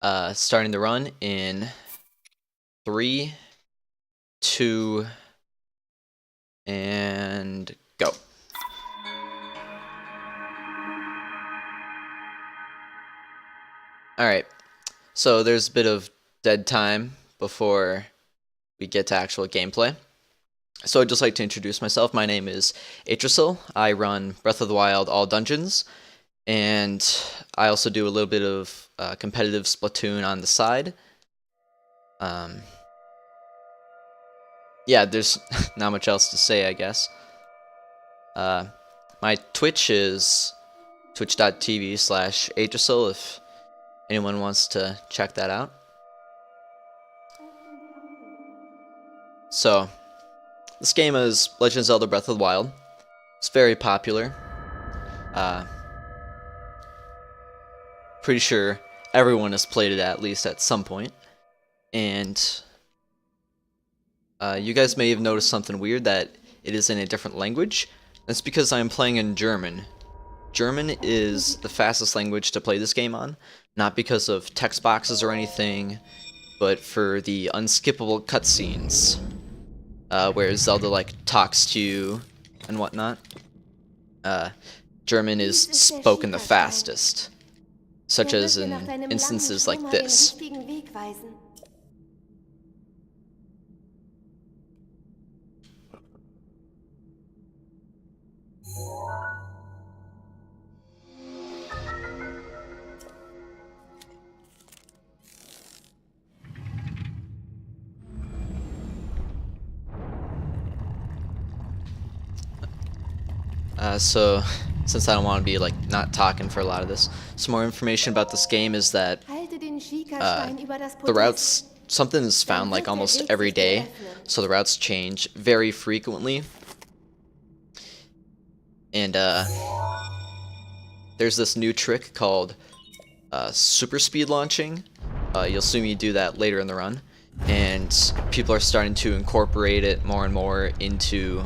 Starting the run in 3, 2, and go. Alright, so there's a bit of dead time before we get to actual gameplay. So I'd just like to introduce myself. My name is Aetrysel. I run Breath of the Wild All Dungeons, and I also do a little bit of competitive Splatoon on the side. Yeah, there's not much else to say, I guess. My Twitch is twitch.tv/Aetrysel if anyone wants to check that out. So, this game is Legend of Zelda Breath of the Wild. It's very popular. Pretty sure everyone has played it at least at some point. And you guys may have noticed something weird, that it is in a different language. That's because I'm playing in German. German is the fastest language to play this game on, not because of text boxes or anything, but for the unskippable cutscenes, where Zelda like talks to you and whatnot. German is spoken the fastest, such as in instances like this. So, since I don't want to be like not talking for a lot of this, some more information about this game is that the routes, something is found like almost every day, so the routes change very frequently. And there's this new trick called super speed launching. You'll see me do that later in the run, and people are starting to incorporate it more and more into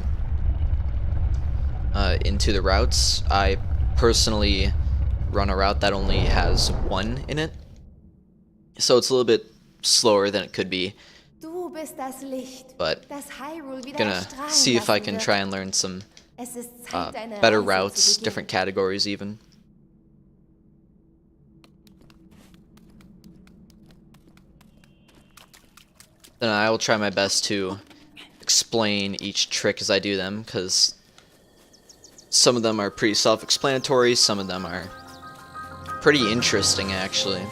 the routes. I personally run a route that only has 1 in it, so it's a little bit slower than it could be. But gonna see if I can try and learn some better routes, different categories even. Then I will try my best to explain each trick as I do them, because some of them are pretty self-explanatory, some of them are pretty interesting actually.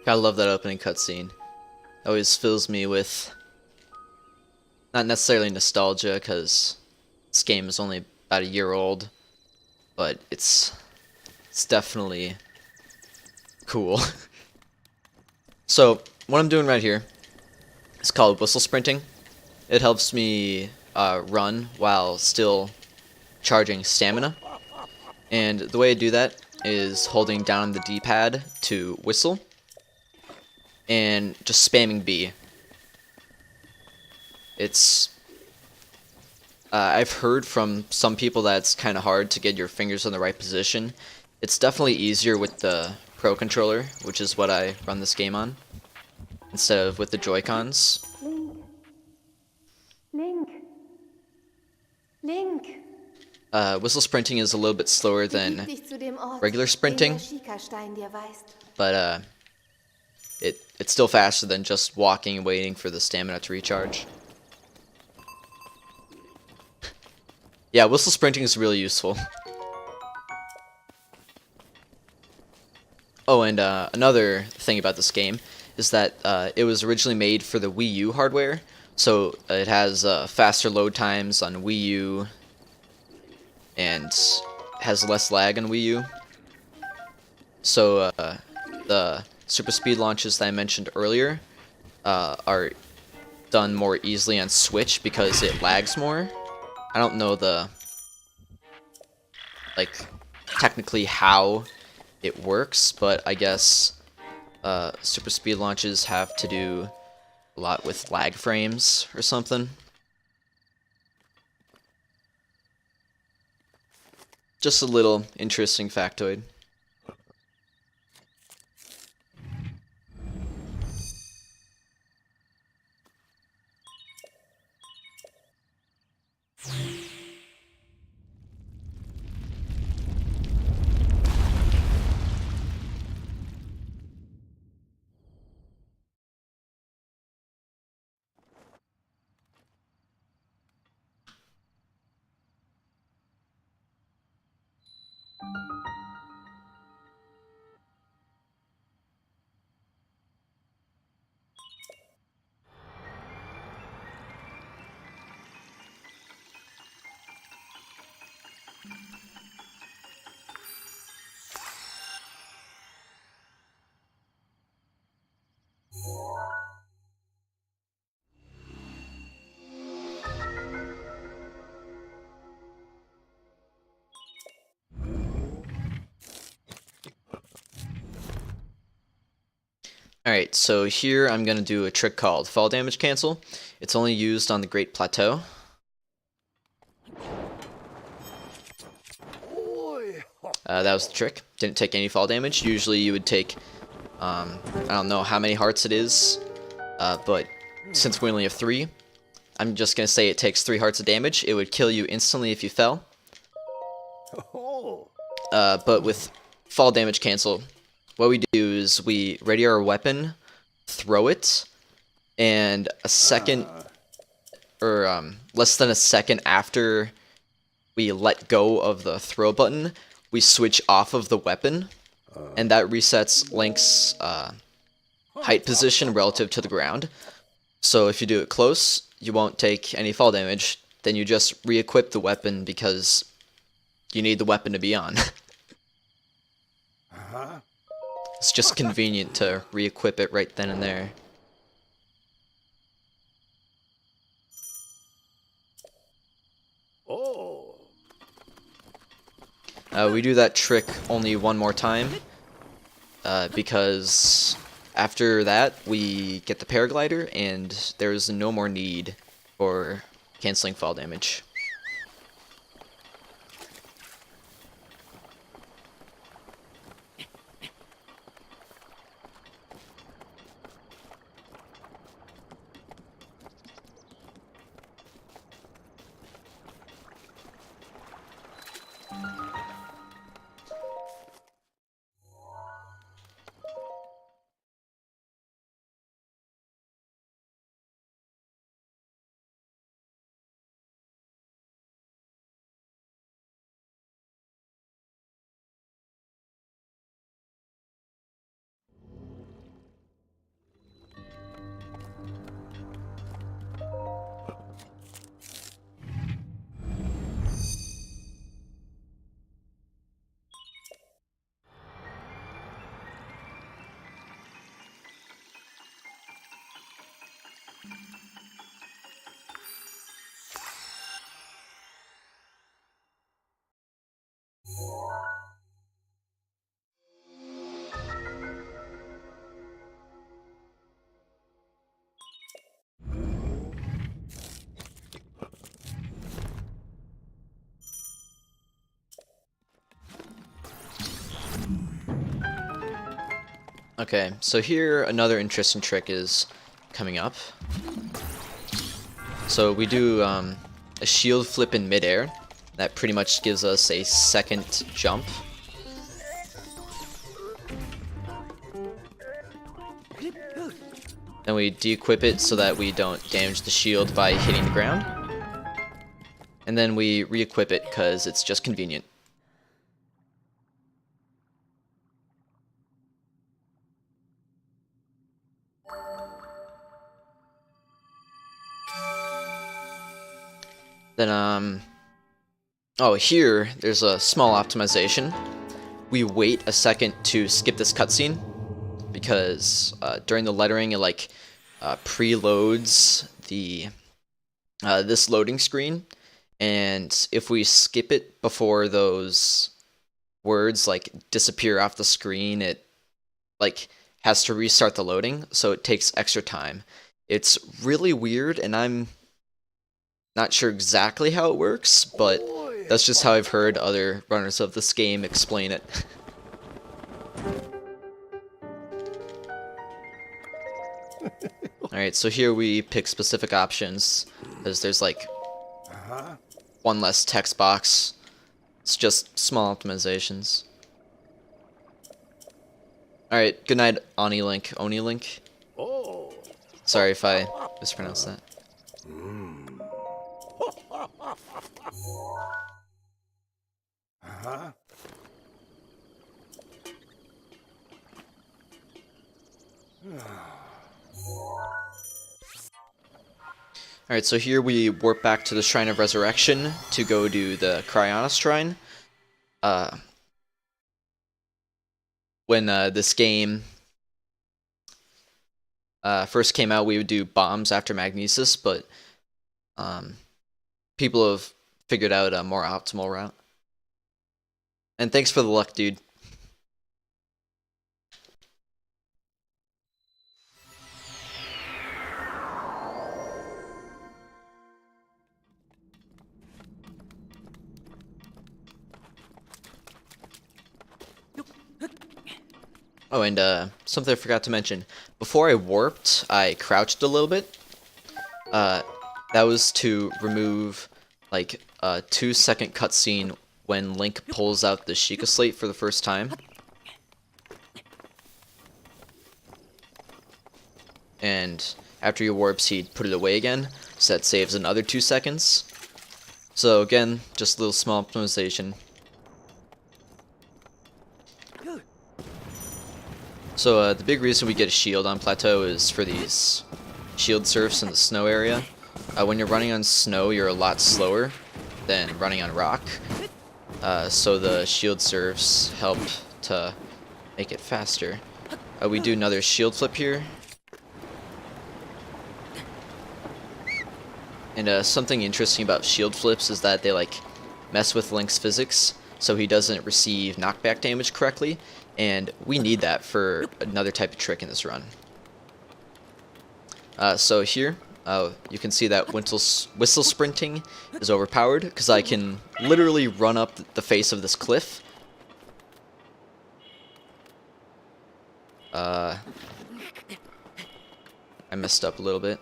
I love that opening cutscene. It always fills me with, not necessarily nostalgia, because this game is only about a year old, but it's definitely cool. So what I'm doing right here is called whistle sprinting. It helps me run while still charging stamina, and the way I do that is holding down the D-pad to whistle and just spamming B. It's I've heard from some people that it's kind of hard to get your fingers in the right position. It's definitely easier with the Pro controller, which is what I run this game on, instead of with the Joy-Cons. Link. Whistle sprinting is a little bit slower than regular sprinting, but it's still faster than just walking and waiting for the stamina to recharge. Yeah, whistle sprinting is really useful. Oh, and another thing about this game is that it was originally made for the Wii U hardware, so it has faster load times on Wii U and has less lag on Wii U. So the super speed launches that I mentioned earlier are done more easily on Switch because it lags more. I don't know the, like, technically how it works, but I guess super speed launches have to do a lot with lag frames or something. Just a little interesting factoid. Alright, so here I'm going to do a trick called Fall Damage Cancel. It's only used on the Great Plateau. That was the trick. Didn't take any fall damage. Usually you would take, I don't know how many hearts it is, but since we only have 3, I'm just going to say it takes 3 hearts of damage. It would kill you instantly if you fell. But with Fall Damage Cancel, what we do is we ready our weapon, throw it, and a second, or less than a second after we let go of the throw button, we switch off of the weapon, and that resets Link's height position relative to the ground. So if you do it close, you won't take any fall damage. Then you just re-equip the weapon because you need the weapon to be on. It's just convenient to re-equip it right then and there. We do that trick only one more time, because after that we get the paraglider and there's no more need for canceling fall damage. Okay, so here another interesting trick is coming up. So we do a shield flip in midair. That pretty much gives us a second jump. Then we de-equip it so that we don't damage the shield by hitting the ground. And then we re-equip it because it's just convenient. Then, oh, here, there's a small optimization. We wait a second to skip this cutscene, because during the lettering, it, like, preloads the this loading screen, and if we skip it before those words like disappear off the screen, it like has to restart the loading, so it takes extra time. It's really weird, and I'm not sure exactly how it works, but that's just how I've heard other runners of this game explain it. Alright, so here we pick specific options, because there's like one less text box. It's just small optimizations. Alright, good night, Onilink. Onilink? Sorry if I mispronounced that. Alright, so here we warp back to the Shrine of Resurrection to go do the Cryonis Shrine. When this game first came out, we would do bombs after Magnesis, but people have figured out a more optimal route. And thanks for the luck, dude. Oh, and something I forgot to mention. Before I warped, I crouched a little bit. That was to remove like a 2-second cutscene when Link pulls out the Sheikah Slate for the first time. And after he warps, he'd put it away again, so that saves another 2 seconds. So again, just a little small optimization. So the big reason we get a shield on Plateau is for these shield surfs in the snow area. When you're running on snow, you're a lot slower than running on rock. So the shield surfs help to make it faster. We do another shield flip here. And something interesting about shield flips is that they like mess with Link's physics, so he doesn't receive knockback damage correctly, and we need that for another type of trick in this run. So here, you can see that whistle sprinting is overpowered, because I can literally run up the face of this cliff. I messed up a little bit.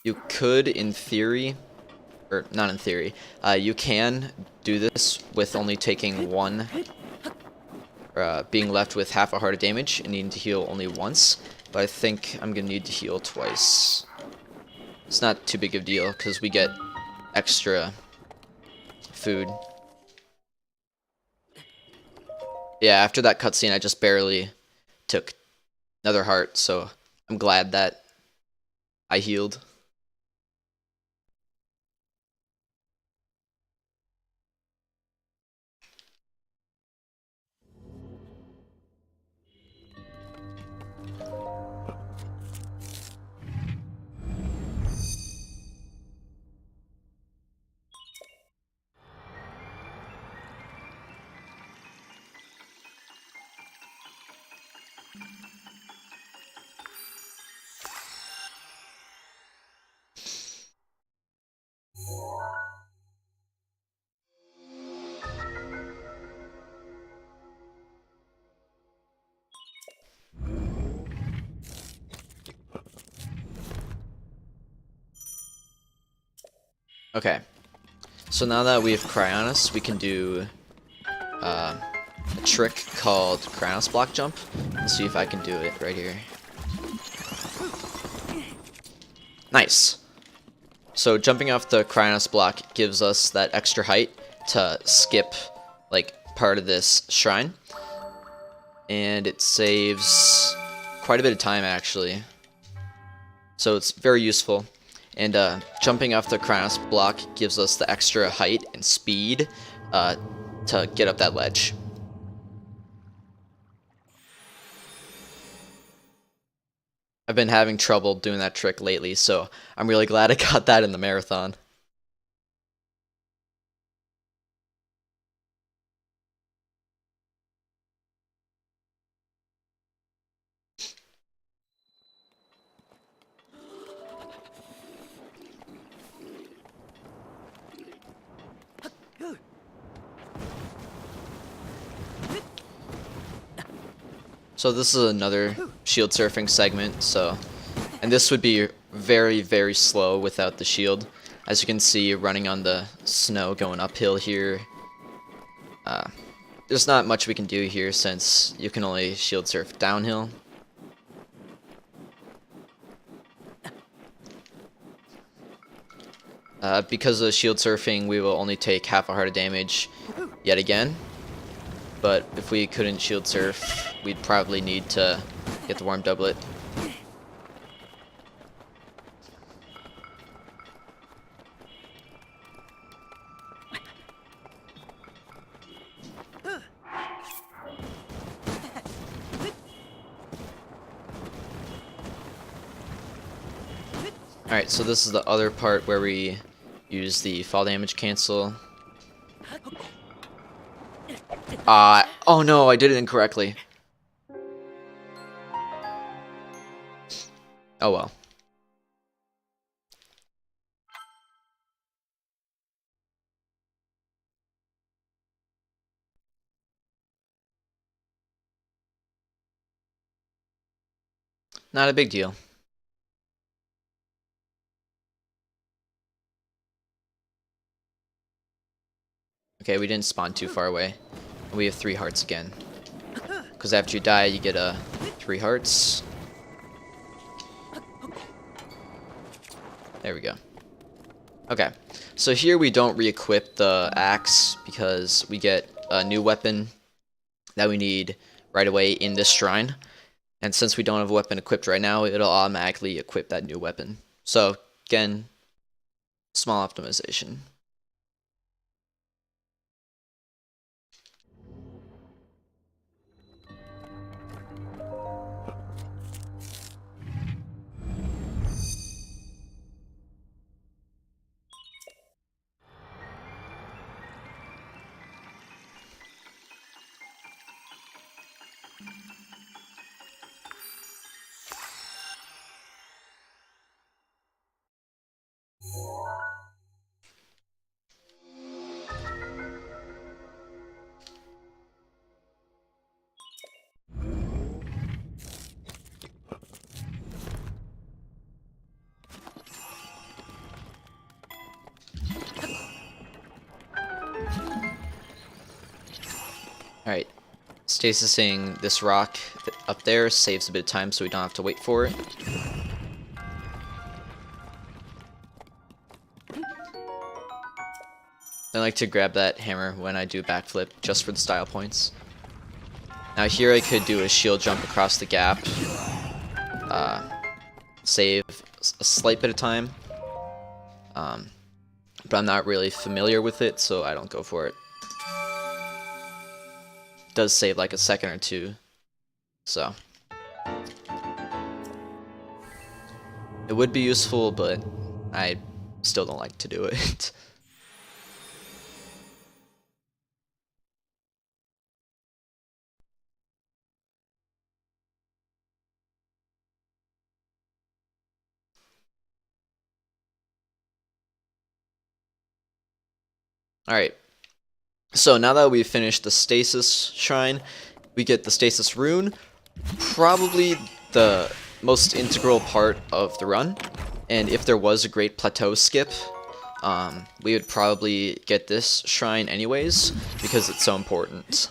You could, in theory, or not in theory, you can do this with only taking one, being left with half a heart of damage and needing to heal only once, but I think I'm gonna need to heal twice. It's not too big of a deal, because we get extra food. Yeah, after that cutscene, I just barely took another heart, so I'm glad that I healed. Okay, so now that we have Cryonis, we can do a trick called Cryonis Block Jump. Let's see if I can do it right here. Nice! So jumping off the Cryonis block gives us that extra height to skip like part of this shrine. And it saves quite a bit of time actually. So it's very useful. And jumping off the Cryonis block gives us the extra height and speed to get up that ledge. I've been having trouble doing that trick lately, so I'm really glad I got that in the marathon. So this is another shield surfing segment, and this would be very, very slow without the shield. As you can see, running on the snow going uphill here, there's not much we can do here since you can only shield surf downhill. Because of shield surfing, we will only take half a heart of damage yet again. But if we couldn't shield surf, we'd probably need to get the warm doublet. Alright, so this is the other part where we use the fall damage cancel. Oh no, I did it incorrectly. Oh well. Not a big deal. Okay, we didn't spawn too far away. We have 3 hearts again. Because after you die, you get 3 hearts. There we go. Okay, so here we don't re-equip the axe because we get a new weapon that we need right away in this shrine. And since we don't have a weapon equipped right now, it'll automatically equip that new weapon. So, again, small optimization. Alright, stasising this rock up there saves a bit of time so we don't have to wait for it. I like to grab that hammer when I do backflip just for the style points. Now here I could do a shield jump across the gap, save a slight bit of time, but I'm not really familiar with it, so I don't go for it. Does save like a second or two, so it would be useful, but I still don't like to do it. Alright, so now that we've finished the stasis shrine, we get the stasis rune, probably the most integral part of the run. And if there was a great plateau skip, we would probably get this shrine anyways, because it's so important.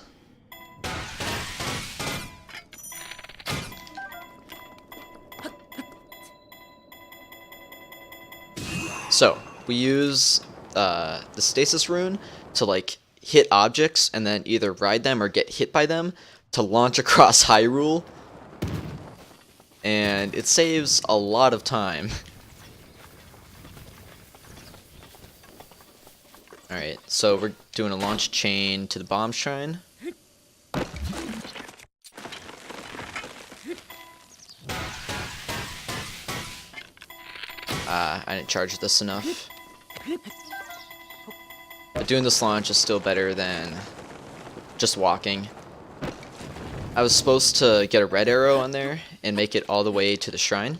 So, we use the stasis rune to like hit objects and then either ride them or get hit by them to launch across Hyrule. And it saves a lot of time. Alright, so we're doing a launch chain to the bomb shrine. I didn't charge this enough. But doing this launch is still better than just walking. I was supposed to get a red arrow on there and make it all the way to the shrine.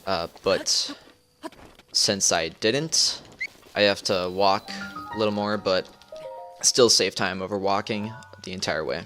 But since I didn't, I have to walk a little more, but still save time over walking the entire way.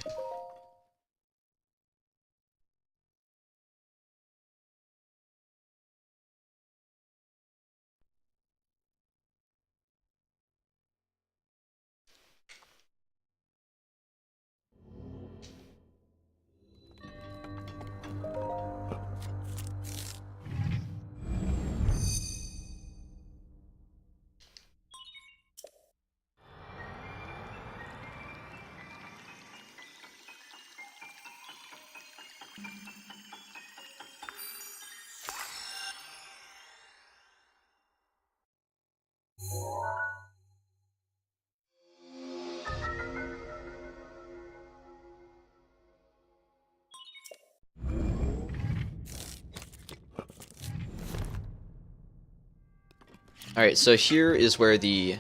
Alright, so here is where the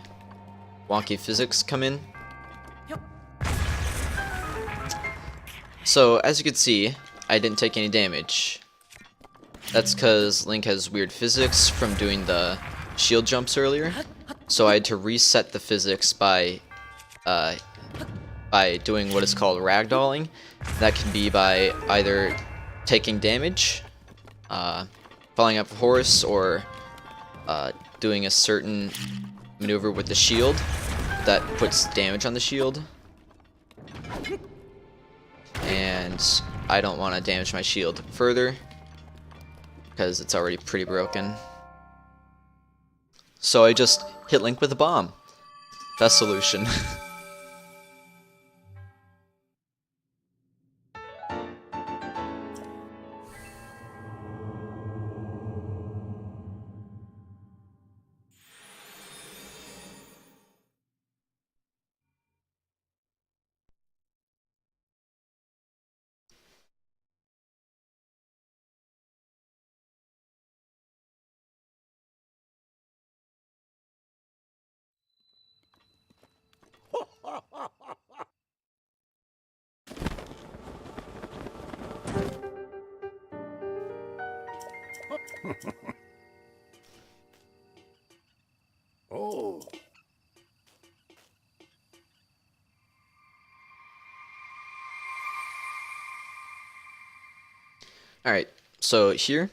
wonky physics come in. So, as you can see, I didn't take any damage. That's because Link has weird physics from doing the shield jumps earlier. So I had to reset the physics by doing what is called ragdolling. That can be by either taking damage, falling off a horse, or doing a certain maneuver with the shield that puts damage on the shield. And I don't want to damage my shield further because it's already pretty broken. So I just hit Link with a bomb. Best solution. Oh. Alright, so here,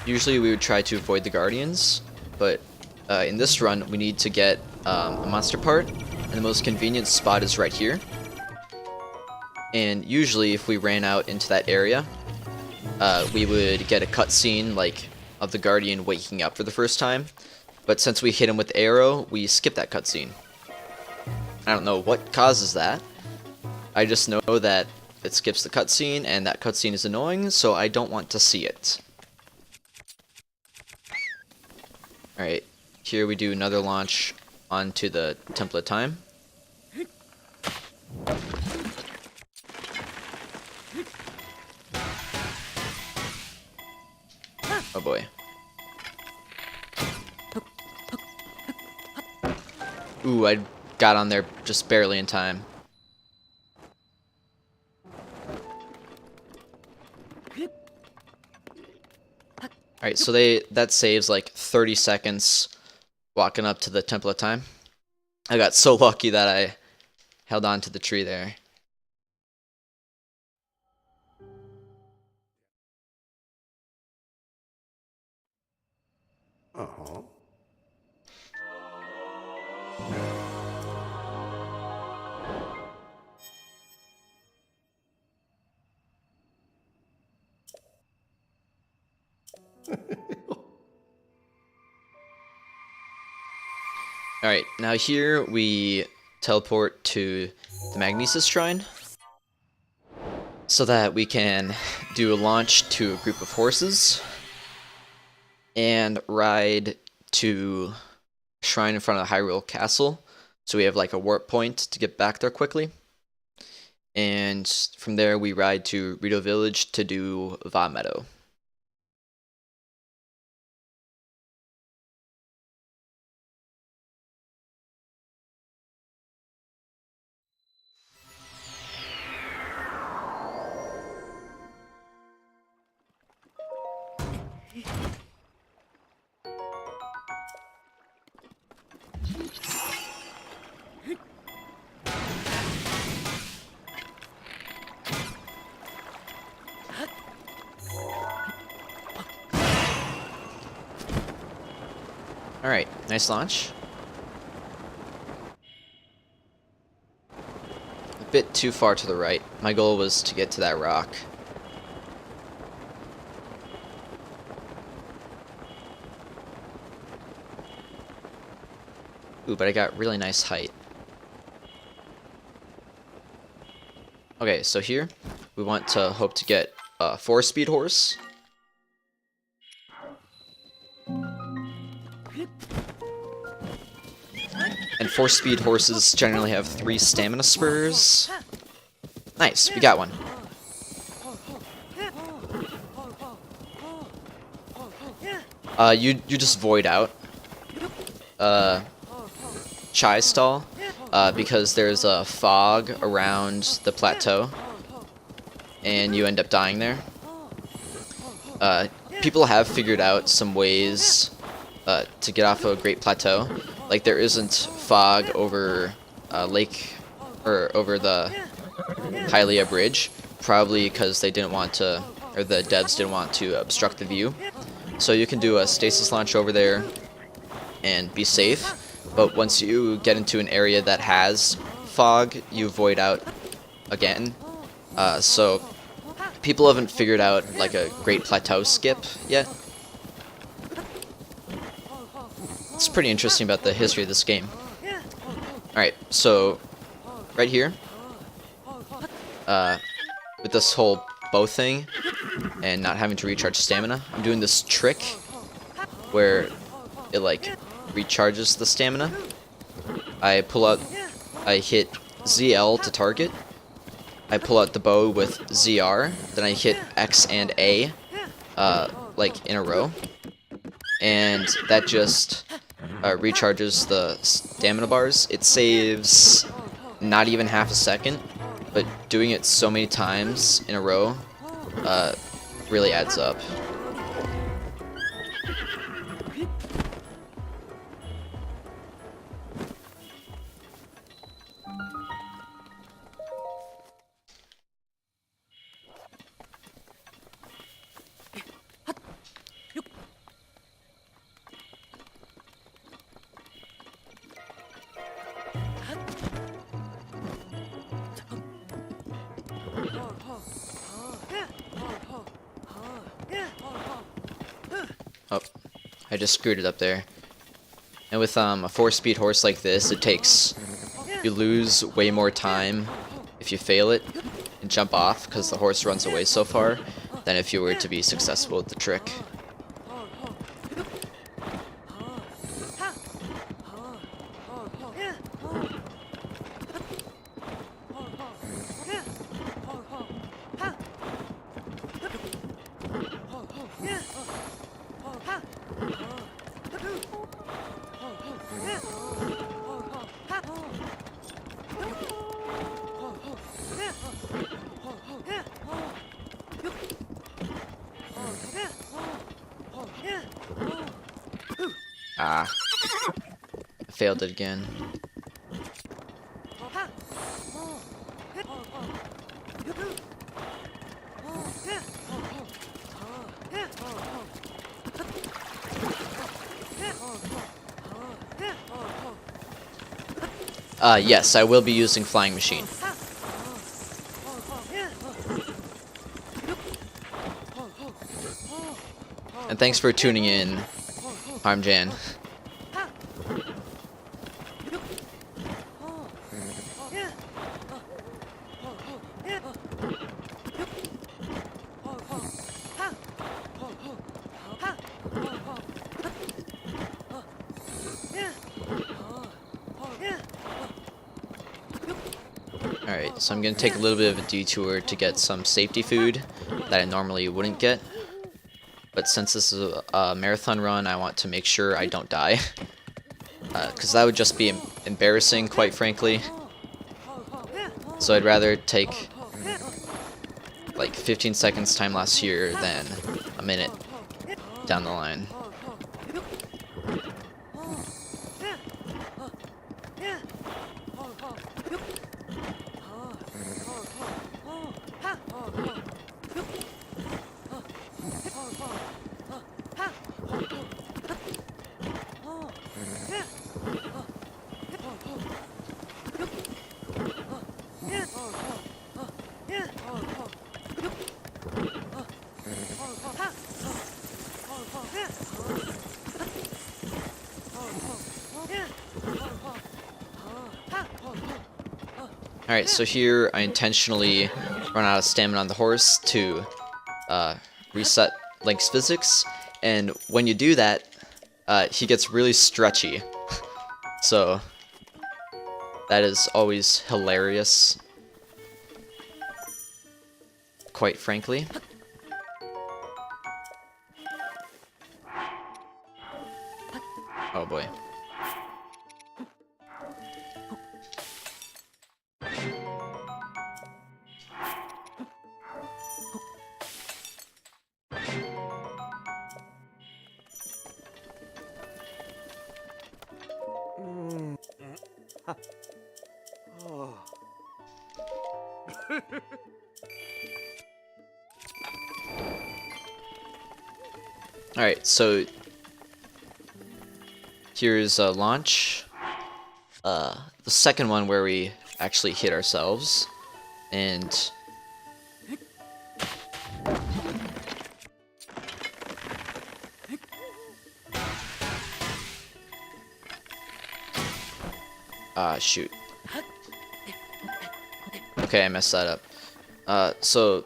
usually we would try to avoid the guardians, but in this run we need to get a monster part, and the most convenient spot is right here. And usually if we ran out into that area, we would get a cutscene like of the guardian waking up for the first time, but since we hit him with the arrow, we skip that cutscene. I don't know what causes that. I just know that it skips the cutscene, and that cutscene is annoying, so I don't want to see it. Alright, here we do another launch onto the Temple of Time. Oh boy. Ooh, I got on there just barely in time. Alright, so that saves like 30 seconds walking up to the Temple of Time. I got so lucky that I held on to the tree there. Uh-huh. Alright, now here we teleport to the Magnesis Shrine so that we can do a launch to a group of horses and ride to a shrine in front of the Hyrule Castle, so we have like a warp point to get back there quickly. And from there we ride to Rito Village to do Va Meadow. Alright, nice launch. A bit too far to the right. My goal was to get to that rock. Ooh, but I got really nice height. Okay, so here, we want to hope to get a 4-speed horse. And 4-speed horses generally have 3 stamina spurs. Nice, we got one. You just void out. Chai stall. Because there's a fog around the plateau. And you end up dying there. People have figured out some ways to get off a Great Plateau. Like, there isn't fog over Lake, or over the Hylia Bridge, probably because they didn't want to, or the devs didn't want to obstruct the view. So you can do a stasis launch over there and be safe, but once you get into an area that has fog, you void out again. So people haven't figured out like a Great Plateau skip yet. It's pretty interesting about the history of this game. Alright, so right here, with this whole bow thing and not having to recharge stamina, I'm doing this trick where it like recharges the stamina. I hit ZL to target, I pull out the bow with ZR, then I hit X and A, like in a row, and that just recharges the stamina bars. It saves not even half a second, but doing it so many times in a row really adds up. Oh, I just screwed it up there. And with a 4-speed horse like this, you lose way more time if you fail it and jump off, because the horse runs away so far, than if you were to be successful with the trick. Ah, I failed it again. Yes, I will be using Flying Machine. And thanks for tuning in, Harmjan. Alright. Alright, so I'm gonna take a little bit of a detour to get some safety food that I normally wouldn't get. But since this is a marathon run, I want to make sure I don't die. Because that would just be embarrassing, quite frankly. So I'd rather take like 15 seconds time lapse here than a minute down the line. Alright, so here I intentionally run out of stamina on the horse to reset Link's physics, and when you do that, he gets really stretchy. So that is always hilarious, quite frankly. Oh boy. Alright, so here's a launch. The second one where we actually hit ourselves. And shoot. Okay, I messed that up. So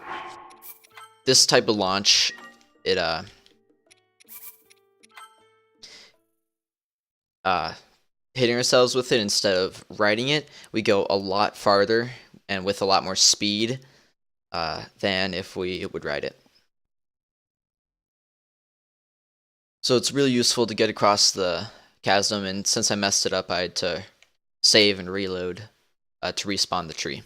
this type of launch, it hitting ourselves with it instead of riding it, we go a lot farther and with a lot more speed than if we would ride it. So it's really useful to get across the chasm, and since I messed it up, I had to save and reload to respawn the tree.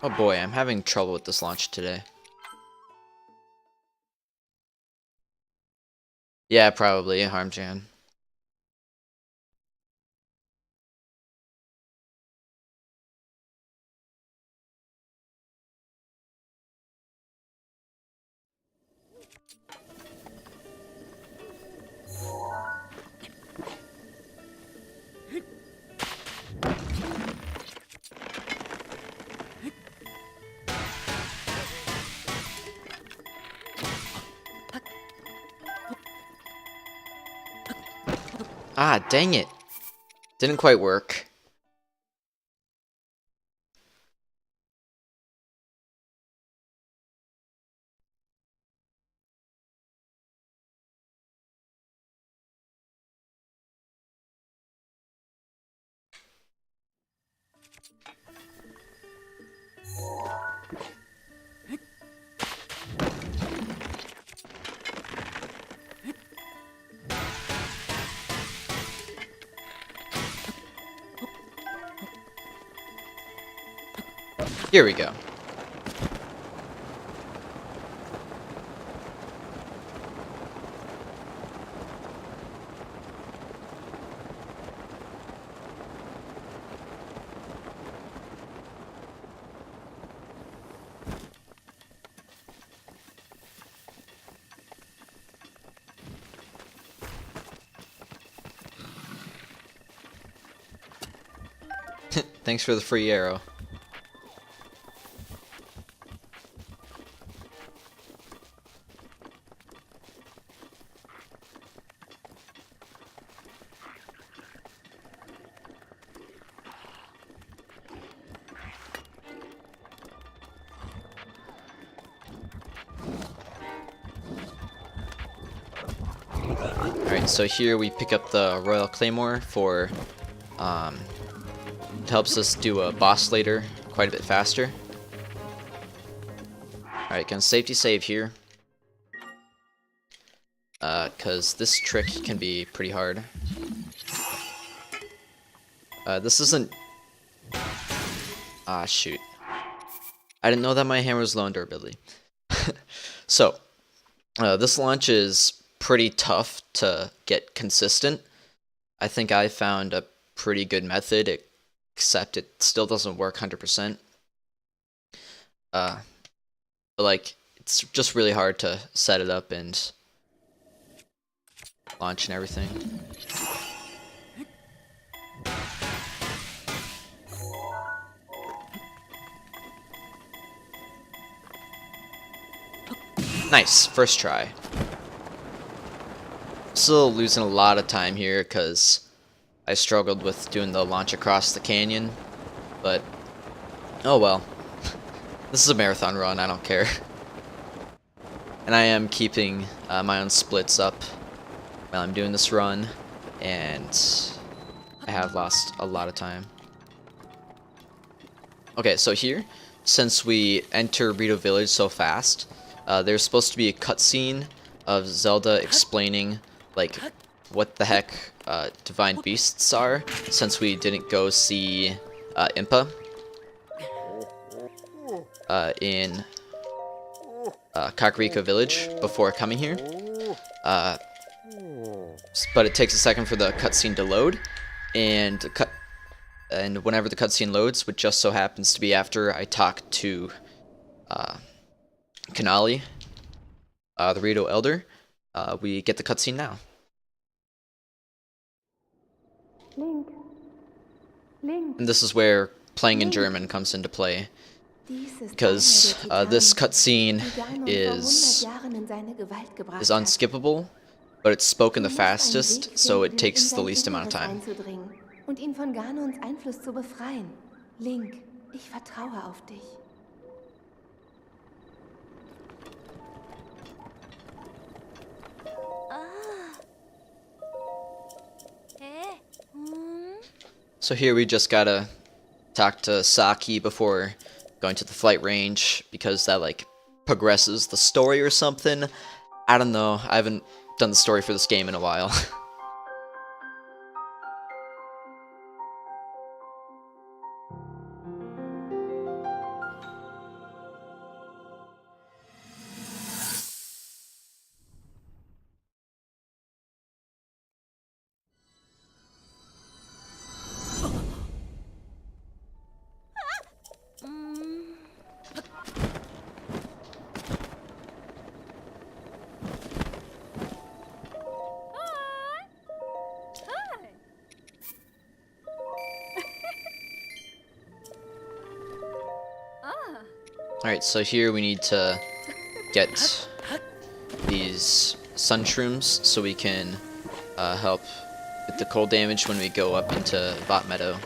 Oh boy, I'm having trouble with this launch today. Yeah, probably, Harmjan. Ah, dang it. Didn't quite work. Here we go. Thanks for the free arrow. Alright, so here we pick up the Royal Claymore for, it helps us do a boss later quite a bit faster. Alright, gonna safety save here. Cause this trick can be pretty hard. This isn't... Ah, shoot. I didn't know that my hammer was low on durability. So, this launch is pretty tough to get consistent. I think I found a pretty good method, except it still doesn't work 100%. But like, it's just really hard to set it up and launch and everything. Nice, first try. Still losing a lot of time here because I struggled with doing the launch across the canyon, but oh well. This is a marathon run, I don't care. And I am keeping my own splits up while I'm doing this run, and I have lost a lot of time. Okay, so here, since we enter Rito Village so fast, there's supposed to be a cutscene of Zelda explaining, like, what the heck divine beasts are, since we didn't go see Impa in Kakariko Village before coming here. But it takes a second for the cutscene to load, and whenever the cutscene loads, which just so happens to be after I talk to Kanali, the Rito Elder, we get the cutscene now. Link. Link. And this is where playing in German comes into play, because this cutscene is unskippable, but it's spoken the fastest, so it takes the least amount of time. Und ihn von Ganons Einfluss zu befreien. Link, ich vertraue auf dich. So here we just gotta talk to Saki before going to the flight range, because that like progresses the story or something. I don't know, I haven't done the story for this game in a while. Alright, so here we need to get these sun shrooms so we can help with the cold damage when we go up into Bot Meadow.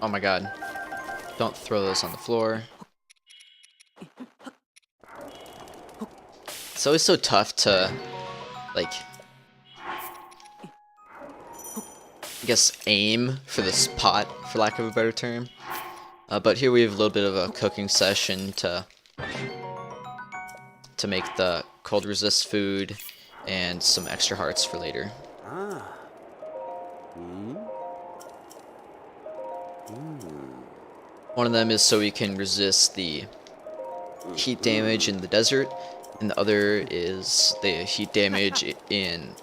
Oh my god. Don't throw those on the floor. It's always so tough to, like, I guess aim for this pot, for lack of a better term. But here we have a little bit of a cooking session to to make the cold resist food and some extra hearts for later. One of them is so we can resist the heat damage in the desert, and the other is the heat damage in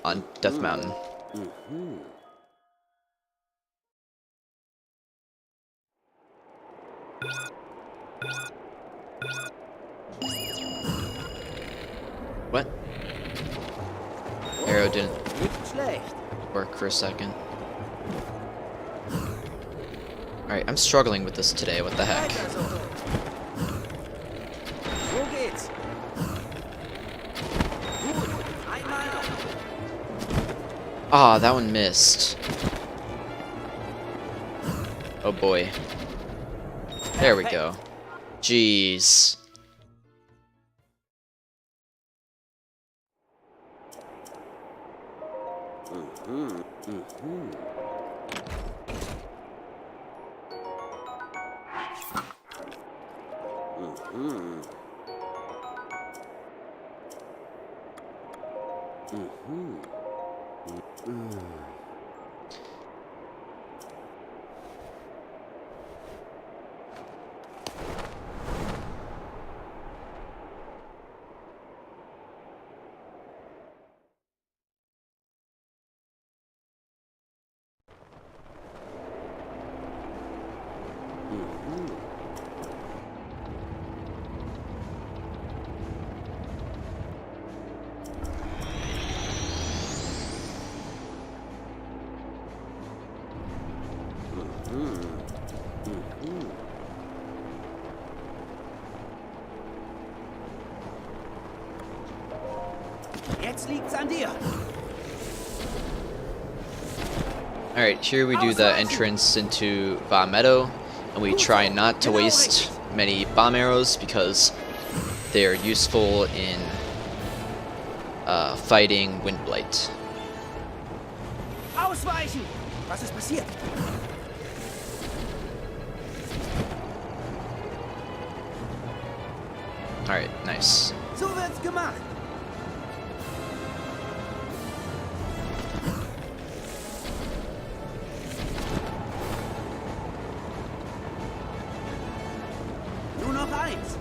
on Death Mountain. What? Arrow didn't work for a second. Alright, I'm struggling with this today, what the heck? Ah, that one missed. Oh boy. There we go. Jeez. Jetzt liegt's an dir. Alright, here we do the entrance into Va Meadow, and we try not to waste many bomb arrows because they are useful in fighting Windblight. Ausweichen! Was ist passiert? Alright, nice. So wird's gemacht. Nur noch eins.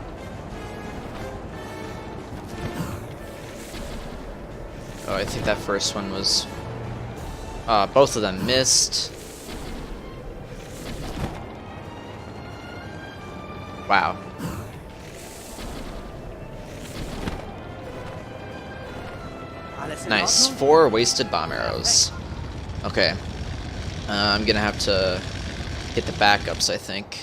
Oh, I think that first one was... both of them missed. Wow. Alles in Nice. Ordnung? 4 wasted bomb arrows. Okay. I'm gonna have to get the backups, I think.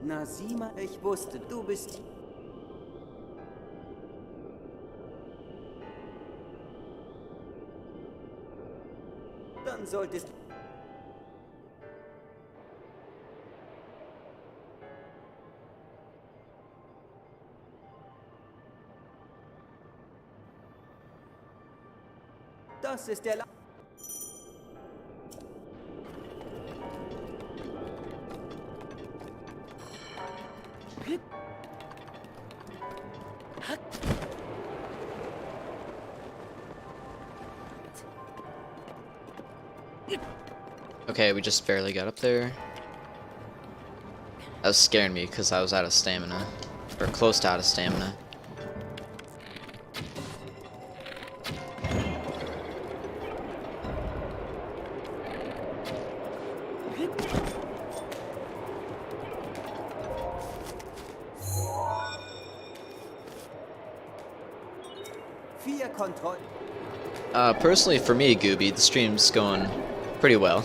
Na sieh mal, ich wusste, du bist... Dann solltest... Das ist der... Okay, we just barely got up there. That was scaring me because I was out of stamina. Or close to out of stamina. Kontrollen. Personally, for me, Gooby, the stream's going pretty well.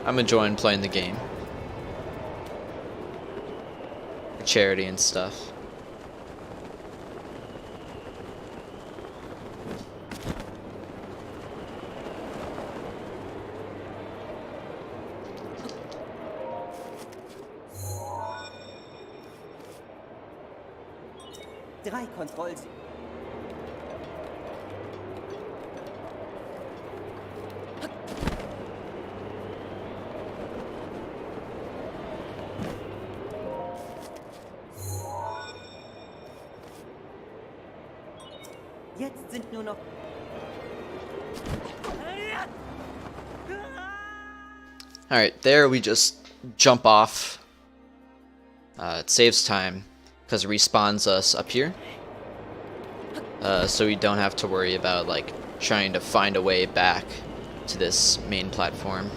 I'm enjoying playing the game. For charity and stuff. Drei Kontrollsiege. Jetzt sind nur noch... Alright, there we just jump off. It saves time, because it respawns us up here. So we don't have to worry about, like, trying to find a way back to this main platform.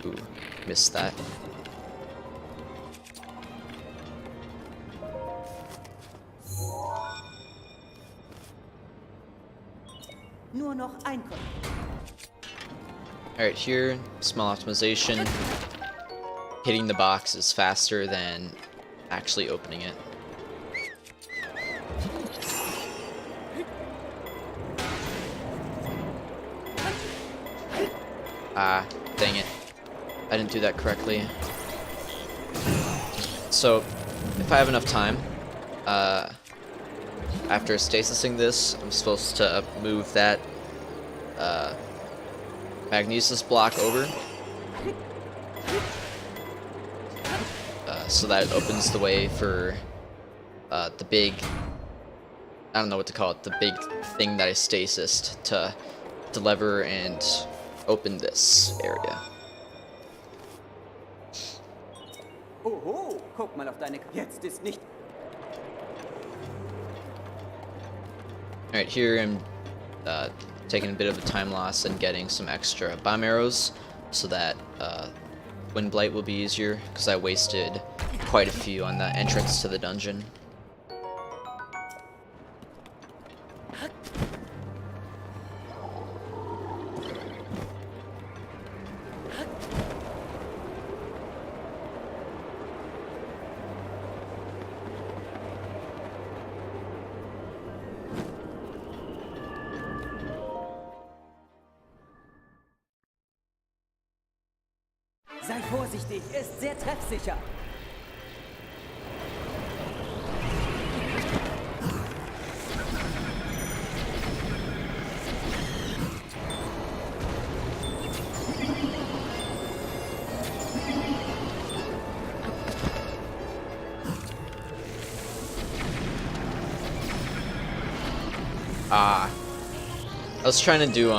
Ooh, missed that. Nur noch ein Kontroll. Alright, here, small optimization. Hitting the box is faster than actually opening it. Ah, dang it. I didn't do that correctly. So, if I have enough time, after stasising this, I'm supposed to move that magnesis block over, so that it opens the way for the big, I don't know what to call it, the big thing that I stasised to lever and open this area. Oho, guck mal auf deine... Jetzt ist nicht... Alright, here I'm taking a bit of a time loss and getting some extra bomb arrows so that Wind Blight will be easier, because I wasted quite a few on the entrance to the dungeon. Sei vorsichtig, ist sehr treffsicher. I was trying to do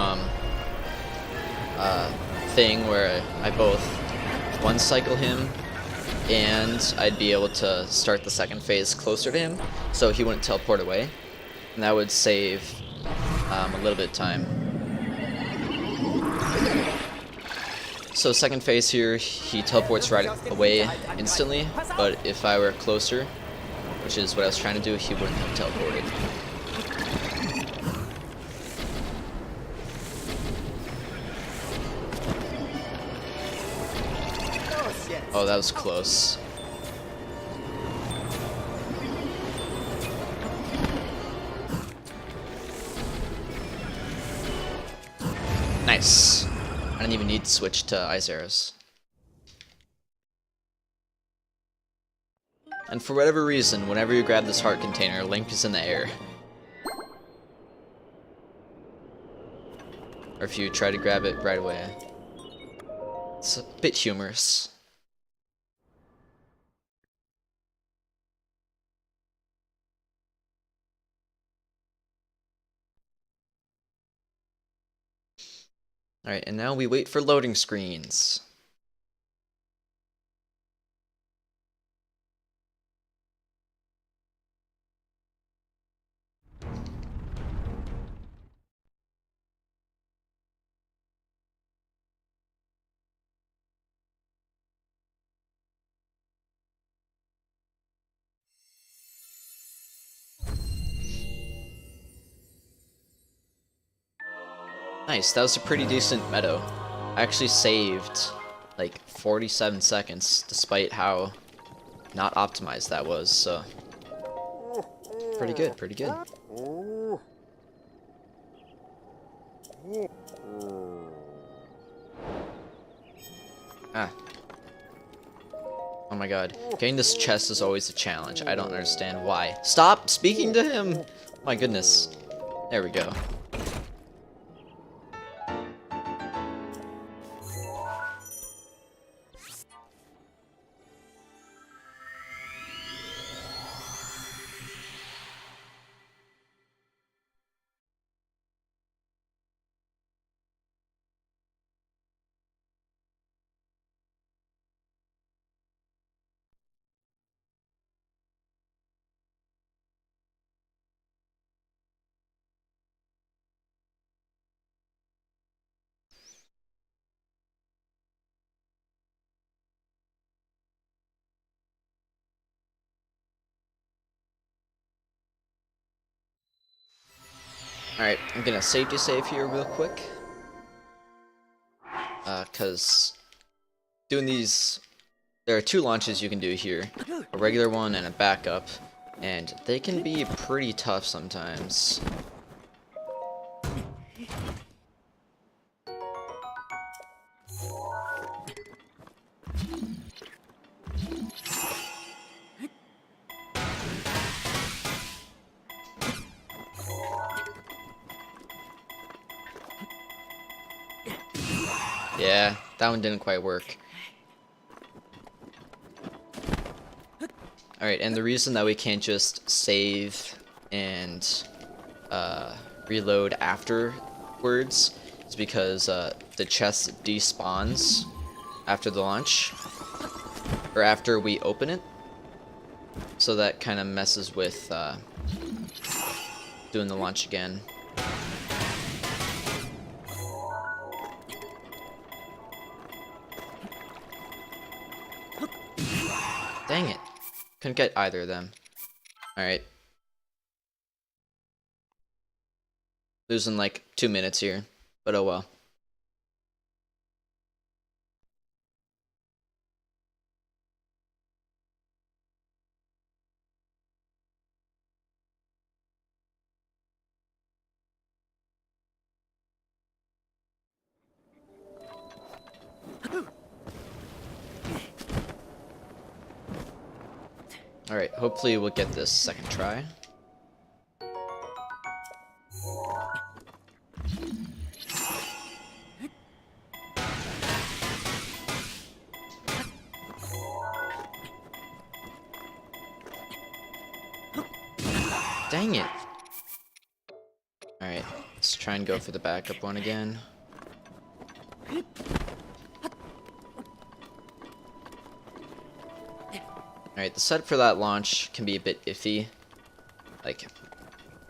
thing where I both one cycle him and I'd be able to start the second phase closer to him so he wouldn't teleport away, and that would save a little bit of time. So second phase here, he teleports right away instantly, but if I were closer, which is what I was trying to do, he wouldn't have teleported. Oh, that was close. Nice. I didn't even need to switch to ice arrows. And for whatever reason, whenever you grab this heart container, Link is in the air. Or if you try to grab it right away. It's a bit humorous. Alright, and now we wait for loading screens. Nice, that was a pretty decent meadow. I actually saved like 47 seconds despite how not optimized that was, so pretty good, pretty good. Ah. Oh my god. Getting this chest is always a challenge. I don't understand why. Stop speaking to him! My goodness. There we go. Alright, I'm gonna safety save here real quick. Cause doing these, there are two launches you can do here. A regular one and a backup. And they can be pretty tough sometimes. Yeah, that one didn't quite work. Alright, and the reason that we can't just save and reload afterwards is because the chest despawns after the launch, or after we open it. So that kind of messes with doing the launch again. Dang it. Couldn't get either of them. Alright. Losing like 2 minutes here, but oh well. Alright, hopefully we'll get this second try. Dang it! Alright, let's try and go for the backup one again. Alright, the setup for that launch can be a bit iffy. Like,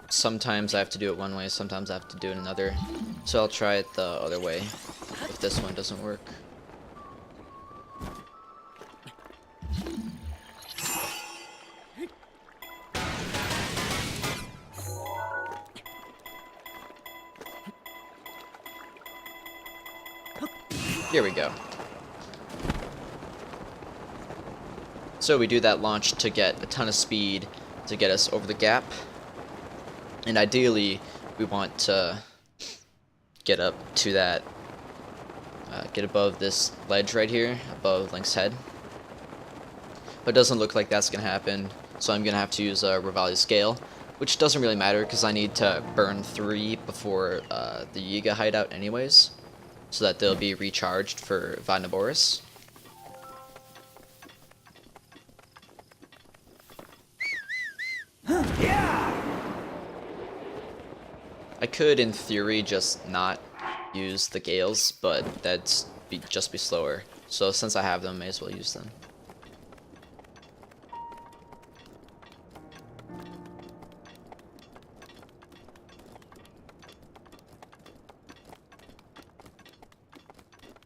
sometimes I have to do it one way, sometimes I have to do it another. So I'll try it the other way, if this one doesn't work. Here we go. So we do that launch to get a ton of speed to get us over the gap. And ideally, we want to get up to that, get above this ledge right here, above Link's head. But it doesn't look like that's going to happen, so I'm going to have to use a Revali's Scale, which doesn't really matter because I need to burn 3 before the Yiga hideout anyways, so that they'll be recharged for Vanaboris. I could, in theory, just not use the gales, but just be slower. So since I have them, may as well use them.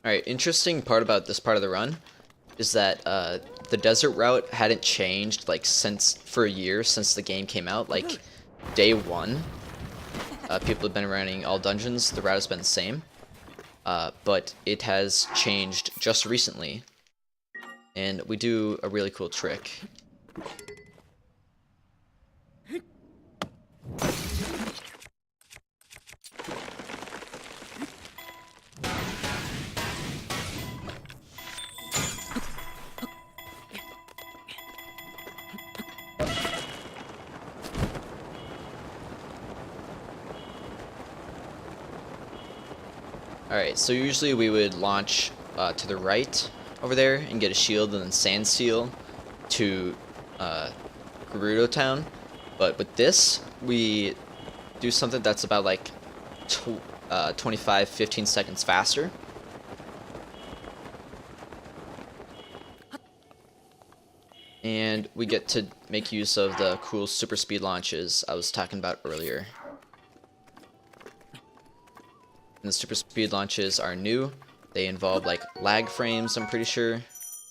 Alright, interesting part about this part of the run is that the desert route hadn't changed like for a year since the game came out. Like day one, people have been running all dungeons. The route has been the same, but it has changed just recently, and we do a really cool trick. Alright, so usually we would launch to the right over there and get a shield and then sand seal to Gerudo Town. But with this, we do something that's about like 15 seconds faster. And we get to make use of the cool super speed launches I was talking about earlier. And the super speed launches are new. They involve like lag frames, I'm pretty sure.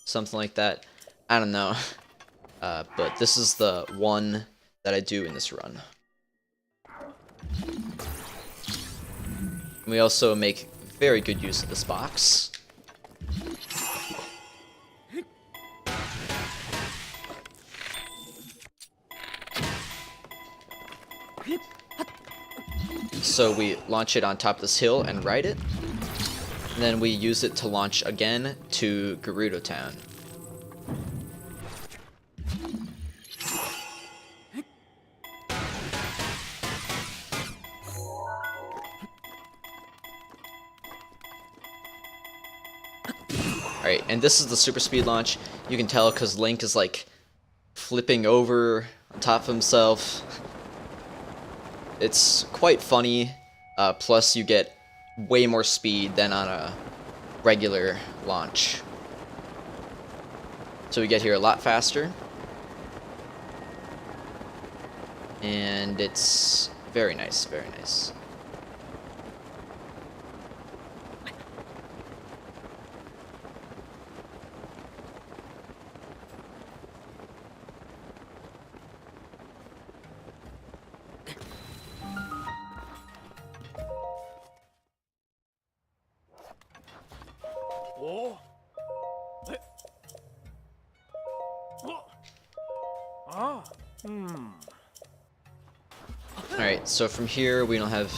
Something like that. I don't know. But this is the one that I do in this run. And we also make very good use of this box. So we launch it on top of this hill and ride it. And then we use it to launch again to Gerudo Town. Alright, and this is the super speed launch. You can tell because Link is like flipping over on top of himself. It's quite funny, plus you get way more speed than on a regular launch. So we get here a lot faster. And it's very nice, very nice. Alright, so from here we don't have,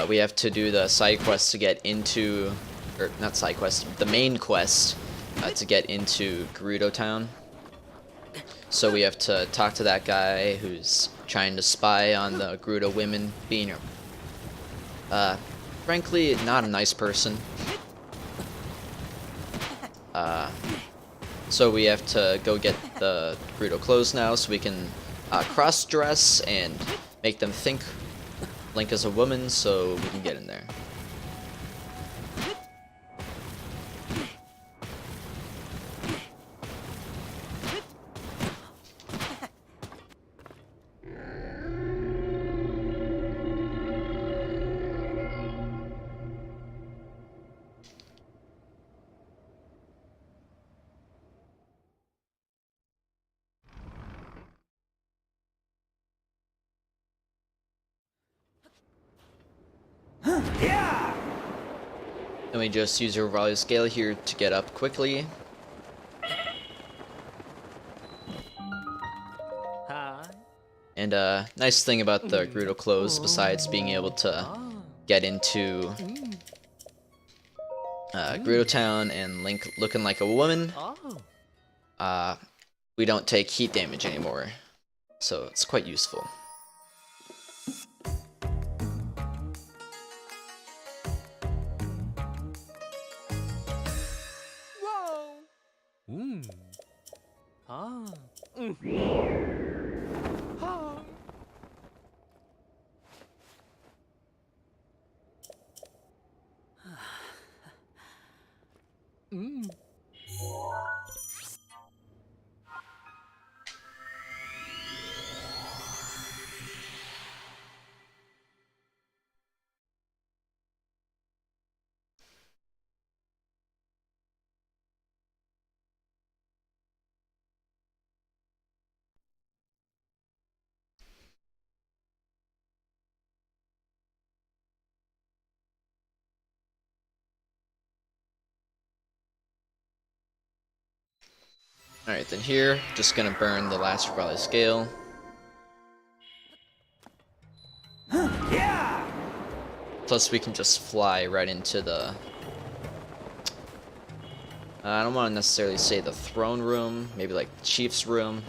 we have to do the side quest to get into, or not side quest, the main quest to get into Gerudo Town. So we have to talk to that guy who's trying to spy on the Gerudo women, being, frankly, not a nice person. So we have to go get the Gerudo clothes now so we can cross-dress and make them think Link is a woman so we can get in there. Then we just use our value scale here to get up quickly. And nice thing about the Gerudo clothes, besides being able to get into Gerudo Town and Link looking like a woman, we don't take heat damage anymore, so it's quite useful. Alright, then here, just gonna burn the last Raleigh scale. Plus we can just fly right into the... I don't want to necessarily say the throne room, maybe like the chief's room,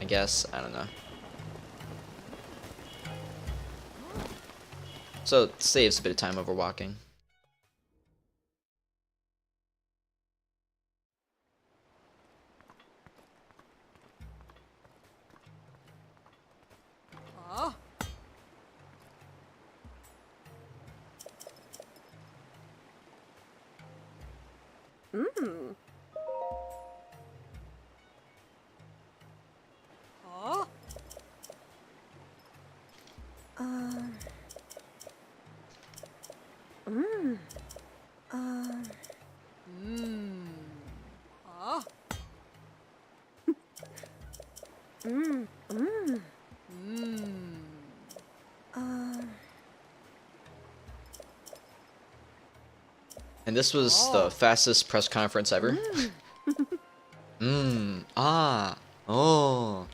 I guess, I don't know. So it saves a bit of time over walking. And this was the fastest press conference ever. Oh.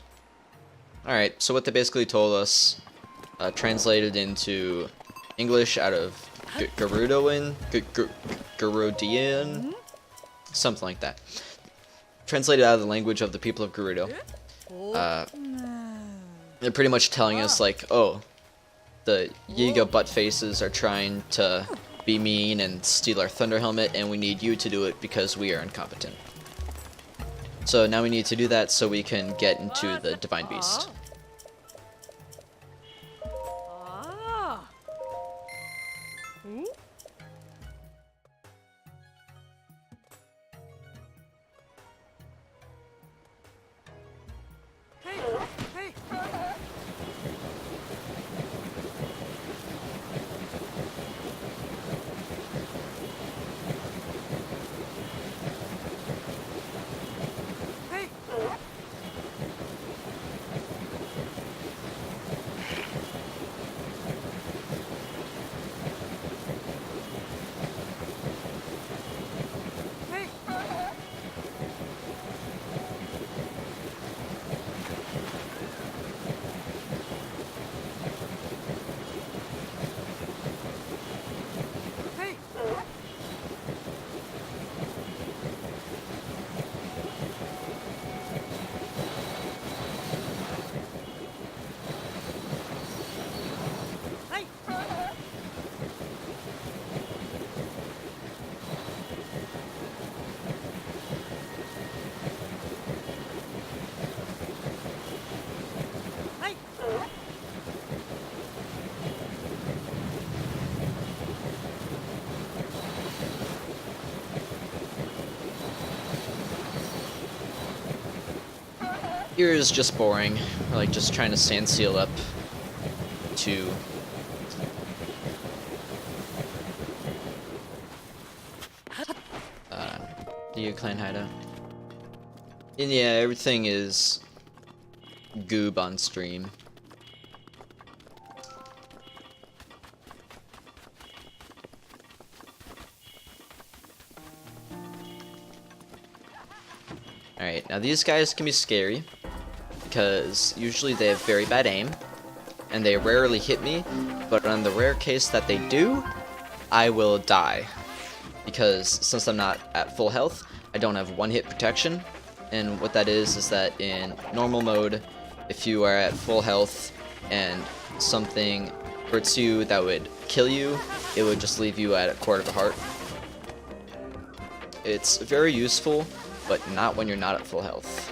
Alright, so what they basically told us, translated into English out of Gerudoan, Gerudian, something like that. Translated out of the language of the people of Gerudo. They're pretty much telling us like, oh, the Yiga butt faces are trying to be mean and steal our Thunder Helmet, and we need you to do it because we are incompetent. So now we need to do that so we can get into the Divine Beast. Here is just boring. We're like just trying to sand seal up to the Yiga clan hideout. And yeah, everything is goob on stream. Alright, now these guys can be scary because usually they have very bad aim and they rarely hit me, but on the rare case that they do, I will die because since I'm not at full health, I don't have one hit protection, and what that is that in normal mode, if you are at full health and something hurts you that would kill you, it would just leave you at a quarter of a heart. It's very useful, but not when you're not at full health.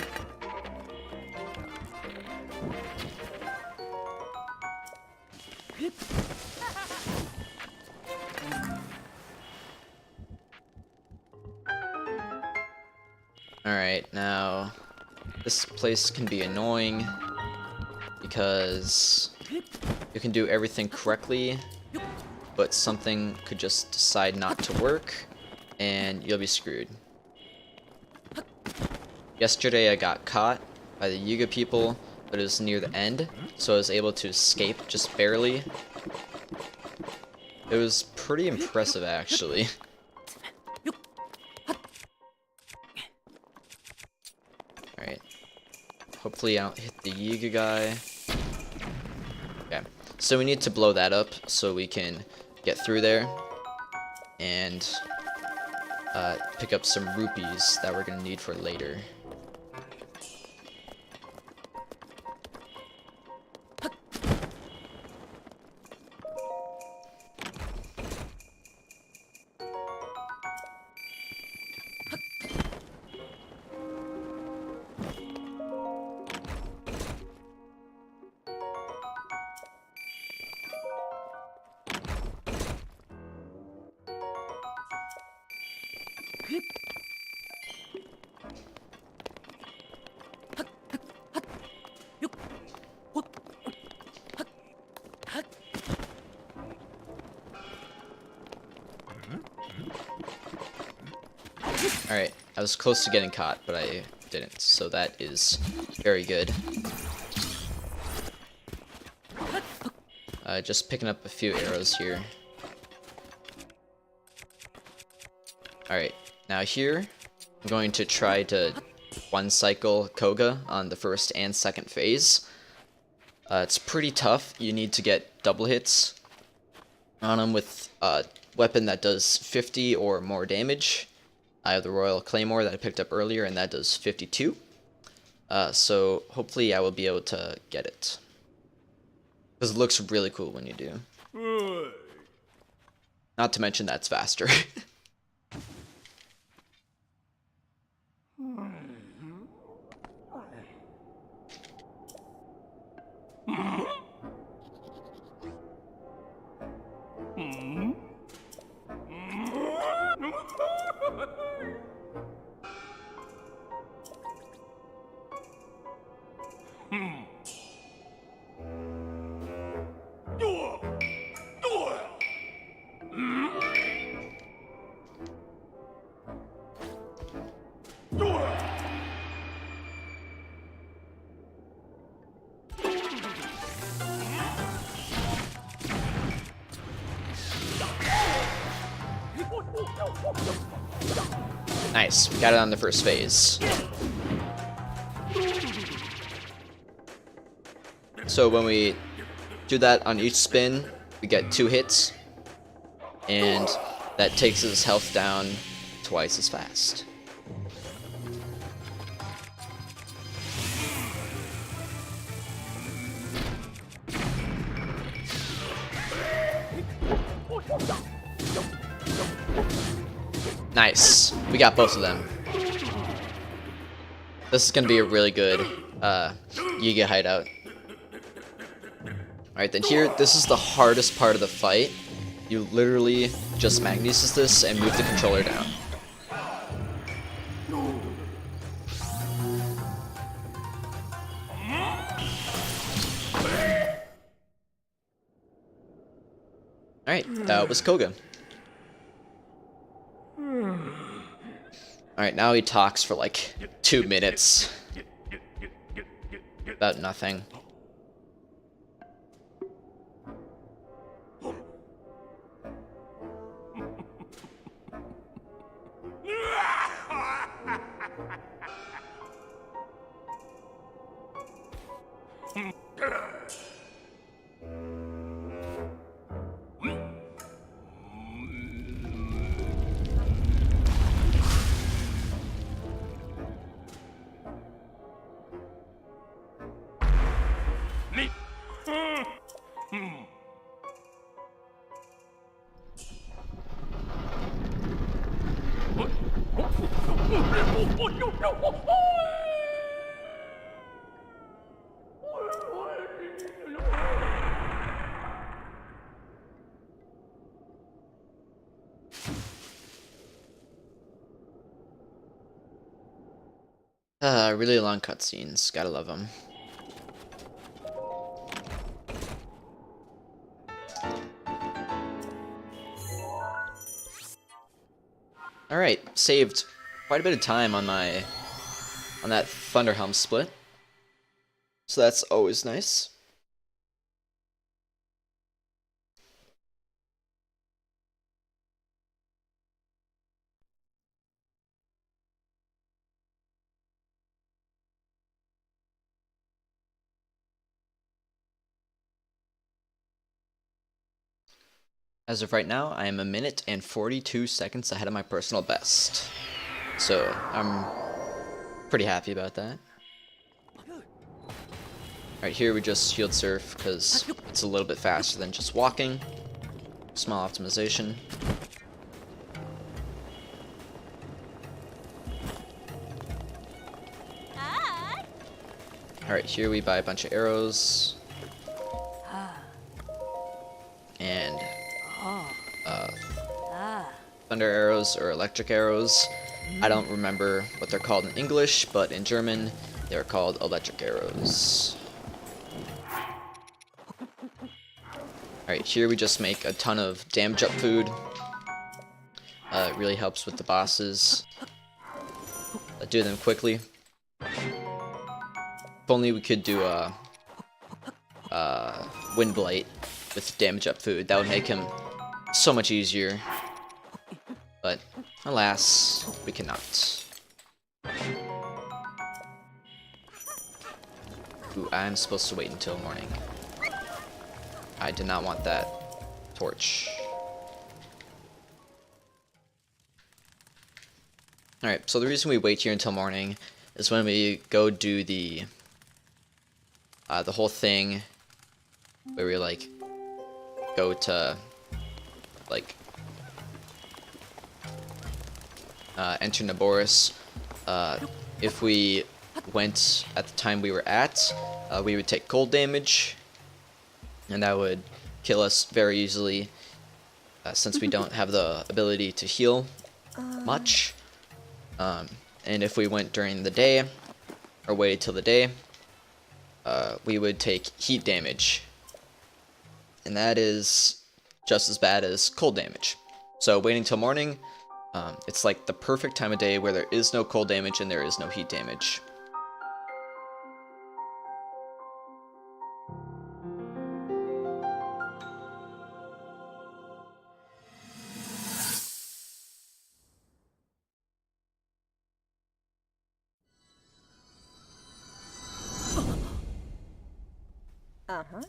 Alright, now this place can be annoying because you can do everything correctly, but something could just decide not to work and you'll be screwed. Yesterday I got caught by the Yuga people, but it was near the end, so I was able to escape just barely. It was pretty impressive, actually. Alright. Hopefully I don't hit the Yuga guy. Okay. So we need to blow that up so we can get through there and pick up some rupees that we're going to need for later. Alright, I was close to getting caught, but I didn't, so that is very good. Just picking up a few arrows here. Alright, now here, I'm going to try to one-cycle Koga on the first and second phase. It's pretty tough. You need to get double hits on him with a weapon that does 50 or more damage. I have the Royal Claymore that I picked up earlier, and that does 52. So hopefully I will be able to get it. Because it looks really cool when you do. Not to mention that's faster. Nice, we got it on the first phase. So when we do that on each spin, we get 2 hits, and that takes his health down twice as fast. Nice. We got both of them. This is going to be a really good Yiga hideout. Alright, then here, this is the hardest part of the fight. You literally just magnesis this and move the controller down. Alright, that was Koga. Alright, now he talks for like 2 minutes. About nothing. Really long cutscenes. Gotta love them. Alright, saved quite a bit of time on that Thunderhelm split. So that's always nice. As of right now, I am 1 minute and 42 seconds ahead of my personal best. So, I'm pretty happy about that. Alright, here we just shield surf because it's a little bit faster than just walking. Small optimization. Alright, here we buy a bunch of arrows. And thunder arrows or electric arrows. I don't remember what they're called in English, but in German they're called electric arrows. Alright, here we just make a ton of damage up food. It really helps with the bosses. Do them quickly. If only we could do a Wind Blight with damage up food. That would make him so much easier. But alas, we cannot. Ooh, I'm supposed to wait until morning. I did not want that torch. Alright, so the reason we wait here until morning is when we go do the whole thing where we like go to like enter Naboris. If we went at the time we were at, we would take cold damage, and that would kill us very easily since we don't have the ability to heal much. And if we went during the day or waited till the day, we would take heat damage, and that is just as bad as cold damage. So waiting till morning, it's like the perfect time of day where there is no cold damage and there is no heat damage. Aha.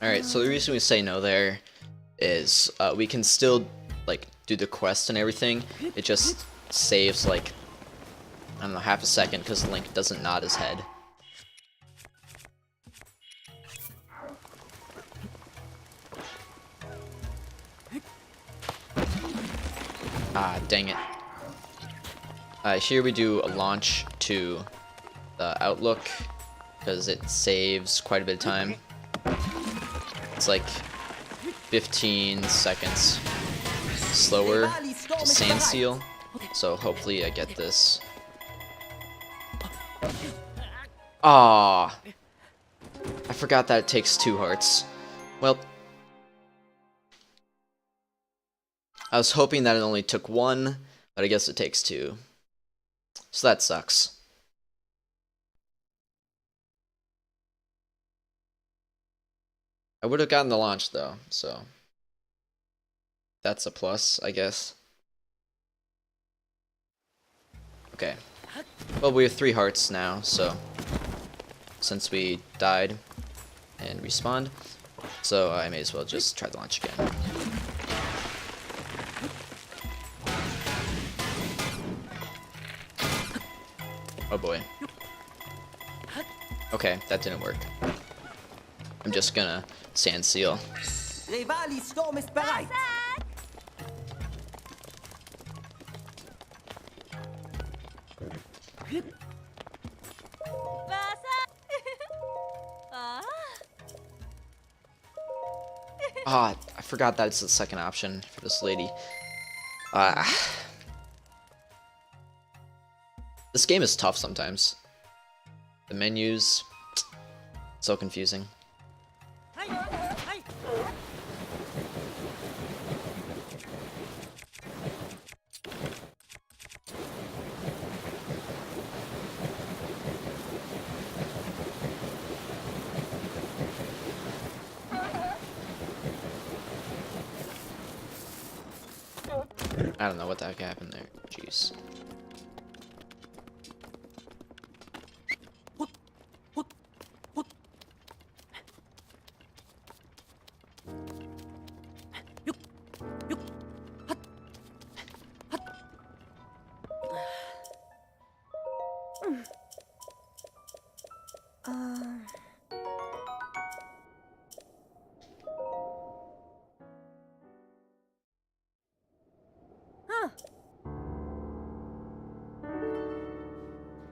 Alright, so the reason we say no there is we can still like do the quest and everything. It just saves like, I don't know, half a second because Link doesn't nod his head. Ah, dang it. Here we do a launch to the Outlook because it saves quite a bit of time. It's like 15 seconds slower to sand seal, so hopefully I get this. Ah, I forgot that it takes 2 hearts. Well, I was hoping that it only took 1, but I guess it takes 2. So that sucks. I would have gotten the launch though, so that's a plus, I guess. Okay. Well, we have 3 hearts now, so since we died and respawned, so I may as well just try the launch again. Oh boy. Okay, that didn't work. I'm just gonna sand seal. Rivali Sturm ist bereit. Ah, I forgot that it's the second option for this lady. Ah. This game is tough sometimes. The menus, so confusing. I don't know what the heck happened there. Jeez.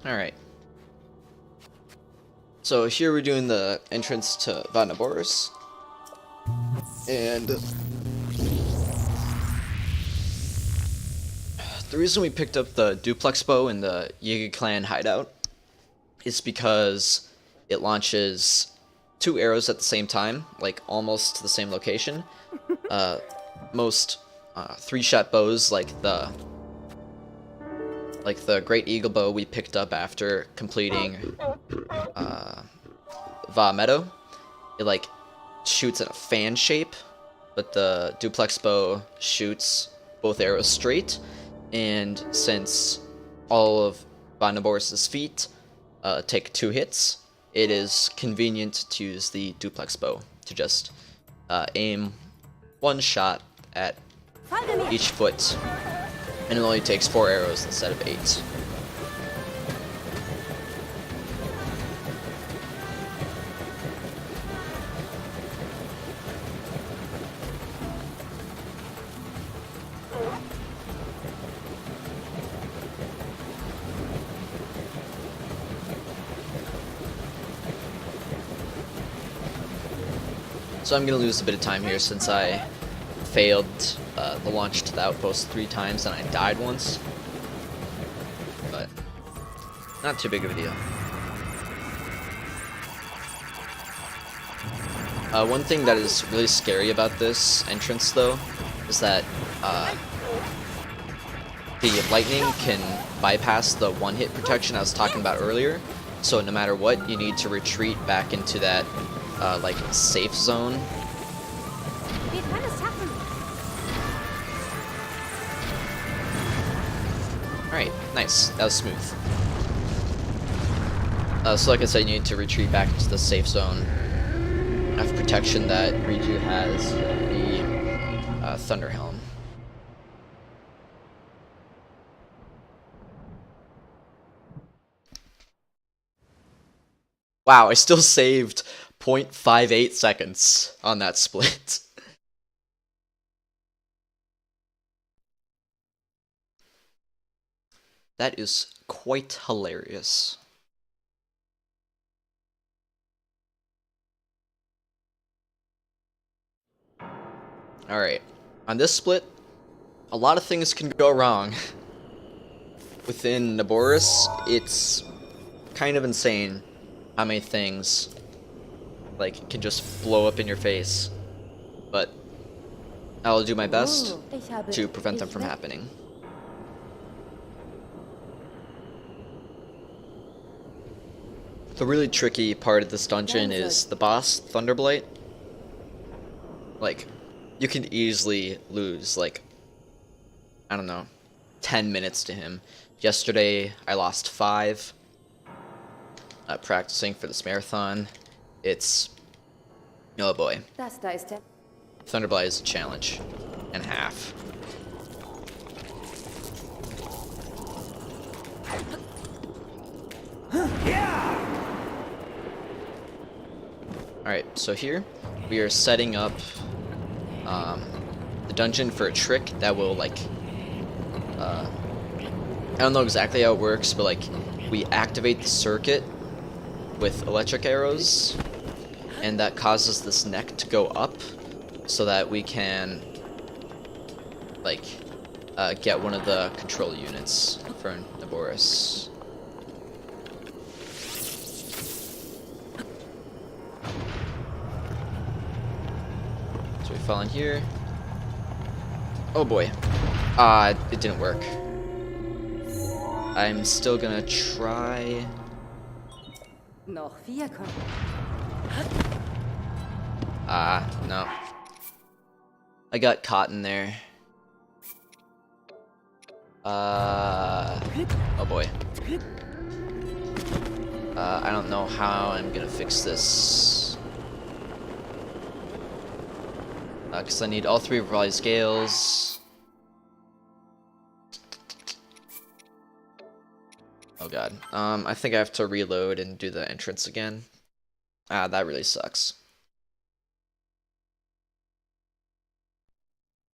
Alright. So here we're doing the entrance to Vanaboris. And the reason we picked up the duplex bow in the Yiga clan hideout is because it launches 2 arrows at the same time, like almost to the same location. Most 3-shot bows, like the Great Eagle bow we picked up after completing Va Meadow, it like shoots in a fan shape, but the duplex bow shoots both arrows straight. And since all of Vanaboris' feet take 2 hits, it is convenient to use the duplex bow to just aim 1 shot at each foot, and it only takes 4 arrows instead of 8. So I'm gonna lose a bit of time here since I failed the launch to the outpost 3 times and I died once. But not too big of a deal. One thing that is really scary about this entrance though is that the lightning can bypass the 1-hit protection I was talking about earlier. So no matter what, you need to retreat back into that like safe zone. Alright, nice. That was smooth. So like I said, you need to retreat back into the safe zone of protection that Riju has, the Thunder Helm. Wow, I still saved 0.58 seconds on that split. That is quite hilarious. Alright, on this split, a lot of things can go wrong. Within Naboris, it's kind of insane how many things like can just blow up in your face. But I'll do my best to prevent them from happening. The really tricky part of this dungeon is the boss, Thunderblight. Like, you can easily lose, like, I don't know, 10 minutes to him. Yesterday, I lost 5. Practicing for this marathon. It's, oh boy. Thunderblight is a challenge and a half. Alright, so here we are setting up the dungeon for a trick that will, like, I don't know exactly how it works, but like we activate the circuit with electric arrows, and that causes this neck to go up, so that we can, like, get one of the control units for Naboris. So we fall in here. Oh boy. It didn't work. I'm still gonna try. Noch 4 kommen. No. I got caught in there. Oh boy. I don't know how I'm gonna fix this. Because I need all 3 revised scales. Oh god. I think I have to reload and do the entrance again. That really sucks.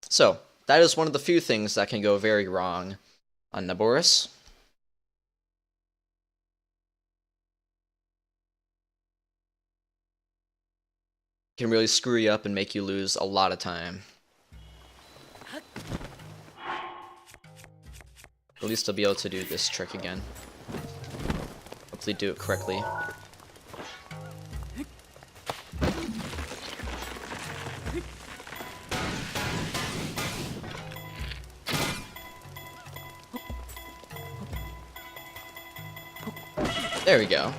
So, that is one of the few things that can go very wrong on Naboris. Can really screw you up and make you lose a lot of time. At least I'll be able to do this trick again. Hopefully do it correctly. There we go.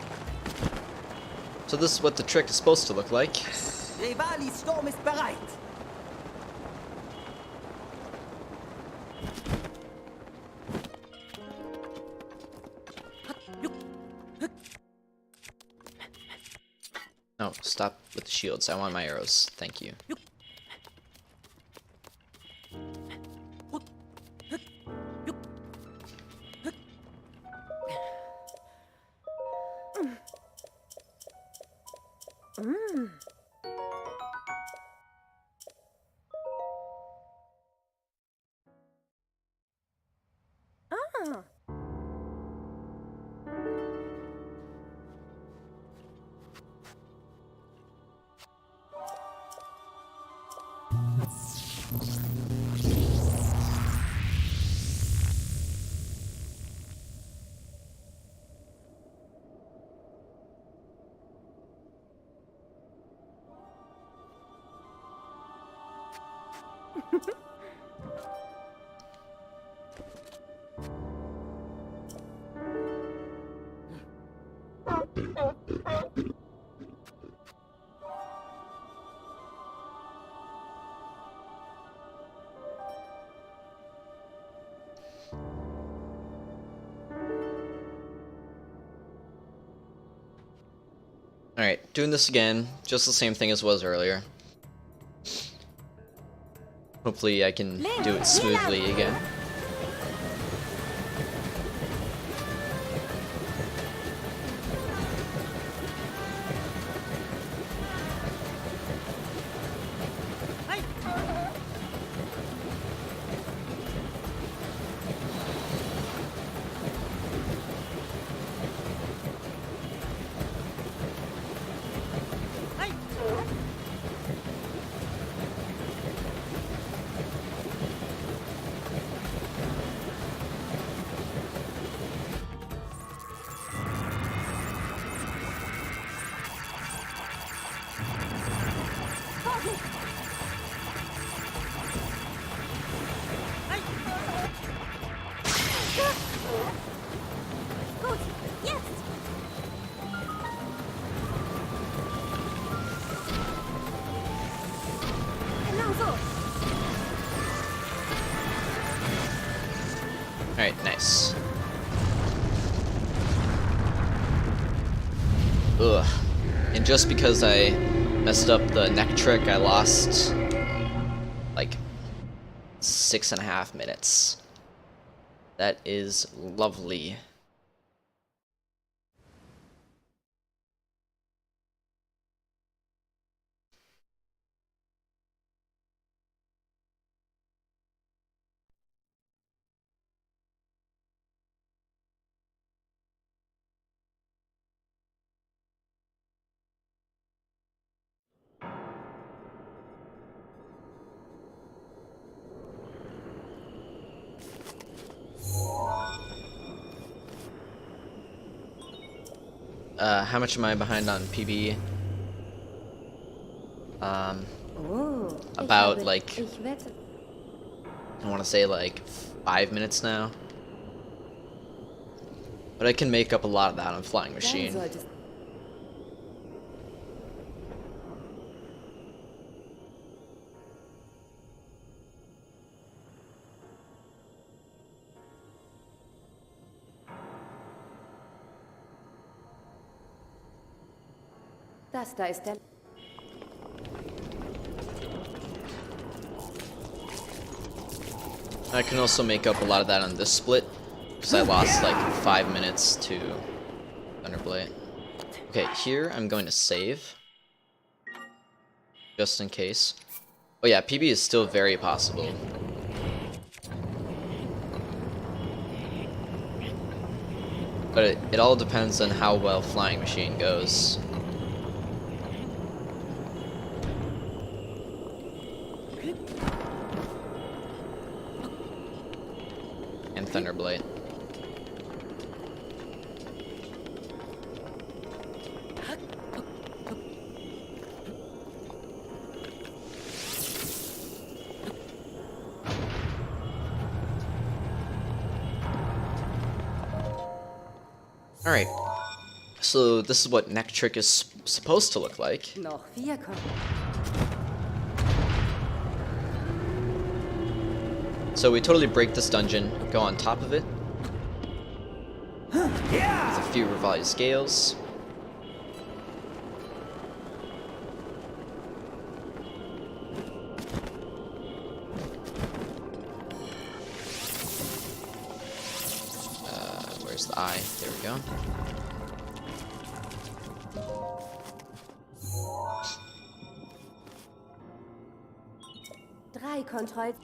So this is what the trick is supposed to look like. Rivalis Sturm ist bereit. No, stop with the shields. I want my arrows. Thank you. Alright, doing this again, just the same thing as was earlier. Hopefully I can do it smoothly again. Gut, jetzt! Genau so! Alright, nice. Ugh. And just because I messed up the neck trick, I lost like 6.5 minutes. That is lovely. How much am I behind on PB? Oh, About like, ich wette. I want to say like 5 minutes now. But I can make up a lot of that on Flying Dann Machine. solltest Das da ist der. I can also make up a lot of that on this split, because I lost like 5 minutes to Thunderblade. Okay, here I'm going to save, just in case. Oh yeah, PB is still very possible. But it all depends on how well Flying Machine goes. And Thunderblade. Alright, so this is what Neck Trick is supposed to look like. Noch 4 kommen. So we totally break this dungeon, go on top of it, with a few Revalia scales. Where's the eye? There we go. Drei Kontroll.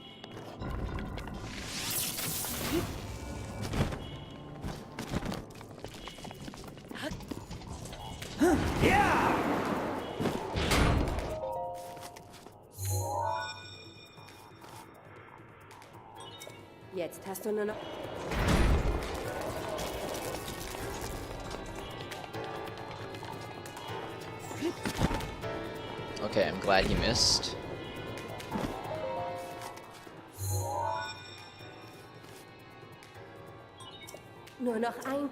Jetzt hast du nur noch. Okay, I'm glad he missed. Nur noch ein.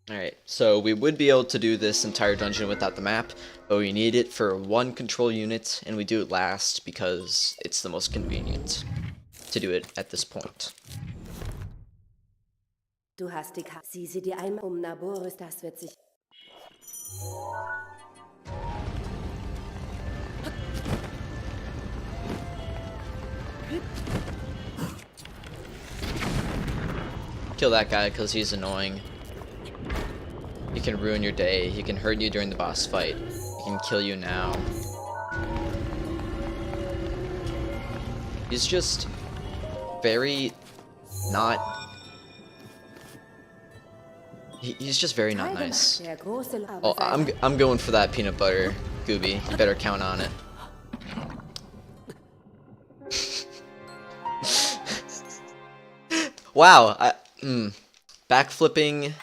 Alright, so we would be able to do this entire dungeon without the map, but we need it for one control unit, and we do it last because it's the most convenient to do it at this point. Du hast die Karte. Sieh sie dir einmal um, Naboris, das wird sich. Kill that guy because he's annoying. He can ruin your day, he can hurt you during the boss fight, he can kill you now. He's just very not... He's just very not nice. Der große. Oh, I'm going for that peanut butter, Gooby. You better count on it. Wow, backflipping.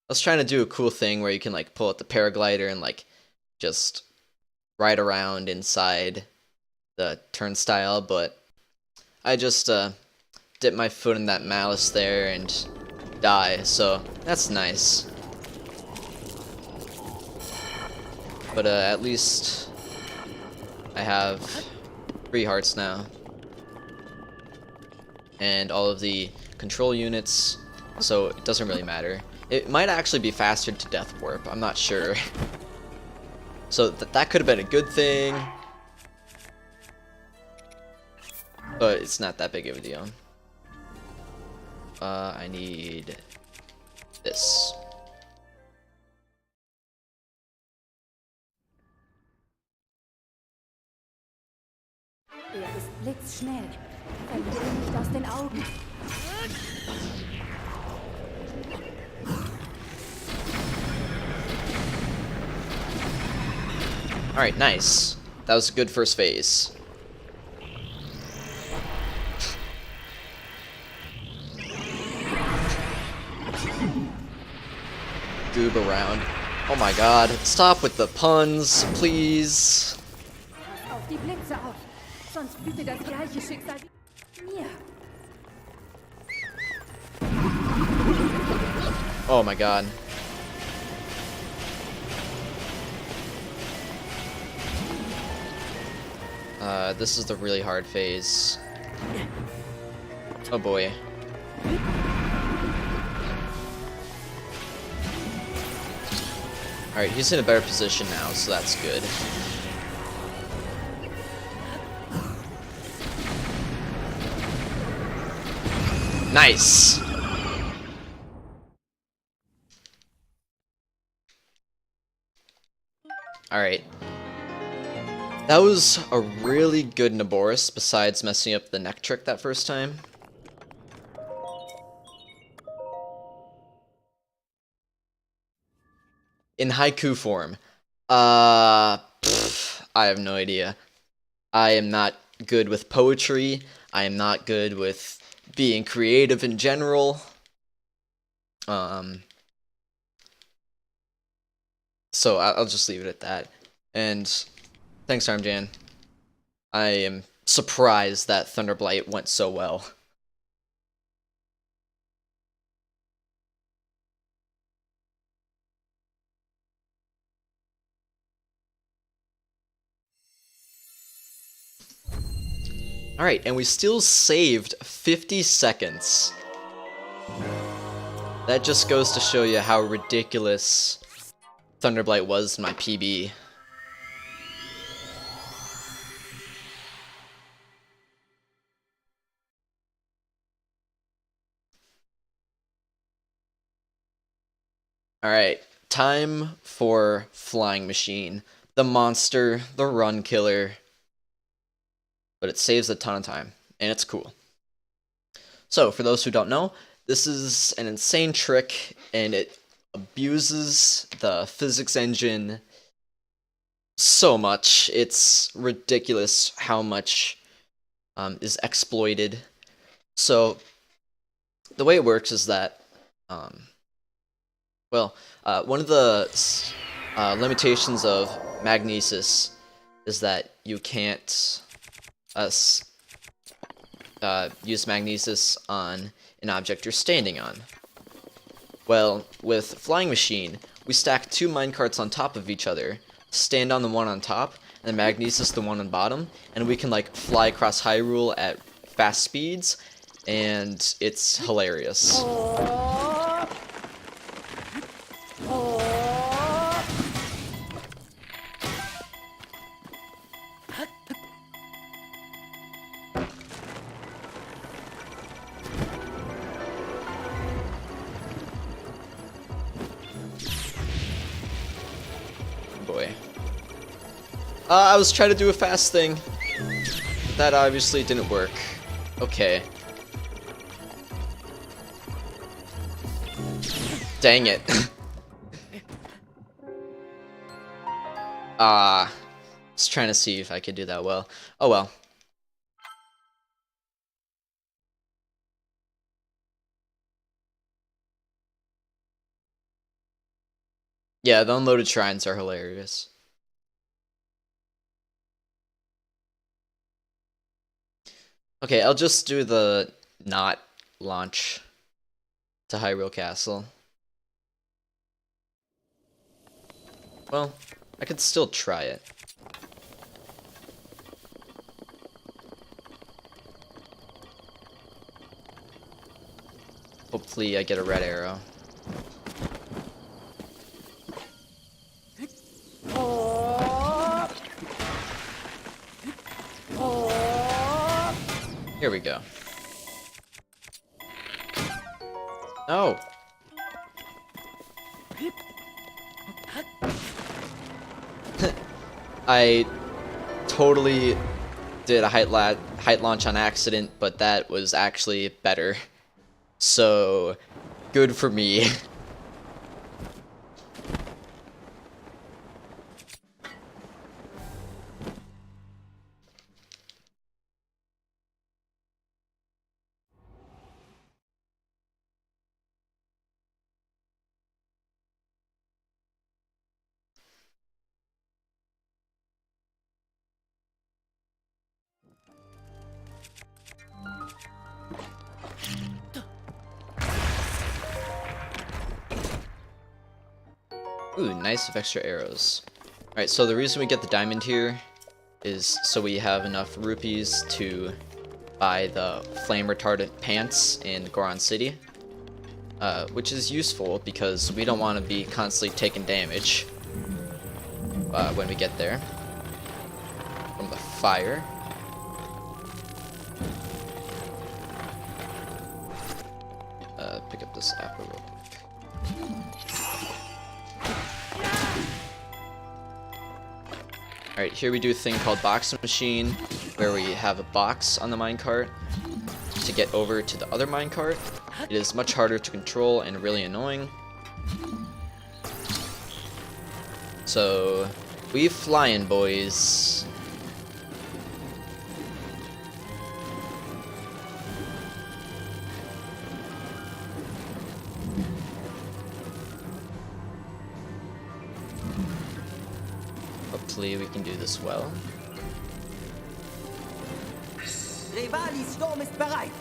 I was trying to do a cool thing where you can like pull out the paraglider and like just ride around inside the turnstile, but I just dip my foot in that malice there and die, so that's nice. But at least I have 3 hearts now. And all of the control units, so it doesn't really matter. It might actually be faster to death warp, I'm not sure. So that could have been a good thing, but it's not that big of a deal. I need this. ist blitzschnell. Verliere ihn nicht aus den Augen. Alright, nice. That was a good first phase. Goob around. Oh my god. Stop with the puns, please. Pass auf die Blitze auf, sonst blüht dir das gleiche Schicksal wie mir. Oh my god. This is the really hard phase. Oh boy. Alright, he's in a better position now, so that's good. Nice! Alright. That was a really good Naboris, besides messing up the neck trick that first time. In haiku form. I have no idea. I am not good with poetry. I am not good with being creative in general. So I'll just leave it at that. And thanks, Armjan. I am surprised that Thunderblight went so well. Alright, and we still saved 50 seconds. That just goes to show you how ridiculous Thunderblight was in my PB. Alright, time for Flying Machine. The monster, the run killer. But it saves a ton of time, and it's cool. So, for those who don't know, this is an insane trick, and it abuses the physics engine so much. It's ridiculous how much is exploited. So, the way it works is that, one of the limitations of magnesis is that you can't use magnesis on an object you're standing on. Well, with Flying Machine, we stack two minecarts on top of each other, stand on the one on top, and magnesis the one on bottom, and we can like fly across Hyrule at fast speeds, and it's hilarious. Boy. I was trying to do a fast thing. That obviously didn't work. Okay. Dang it. Just trying to see if I could do that well. Oh well. Yeah, the unloaded shrines are hilarious. Okay, I'll just do the not launch to Hyrule Castle. Well, I could still try it. Hopefully I get a red arrow. Here we go. Oh. I totally did a height launch on accident, but that was actually better. So, good for me. Ooh, nice with extra arrows. Alright, so the reason we get the diamond here is so we have enough rupees to buy the flame retardant pants in Goron City. Which is useful because we don't want to be constantly taking damage when we get there from the fire. Pick up this apple real quick. Alright, here we do a thing called box machine, where we have a box on the minecart to get over to the other minecart. It is much harder to control and really annoying. So, we flying, boys. Hopefully we can do this well. Rivalis Sturm ist bereit.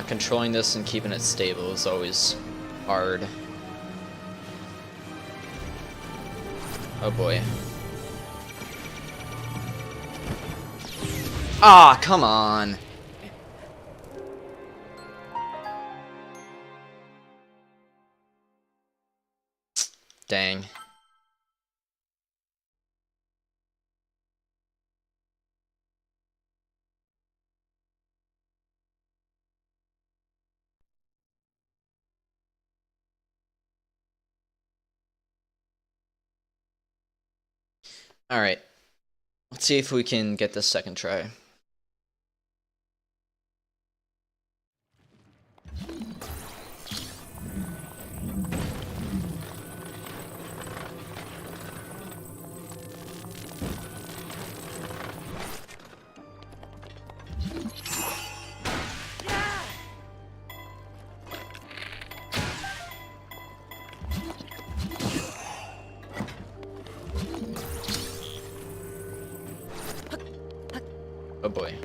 Controlling this and keeping it stable is always hard. Oh boy. Ah, come on. Dang. Alright. Let's see if we can get this second try. Oh boy.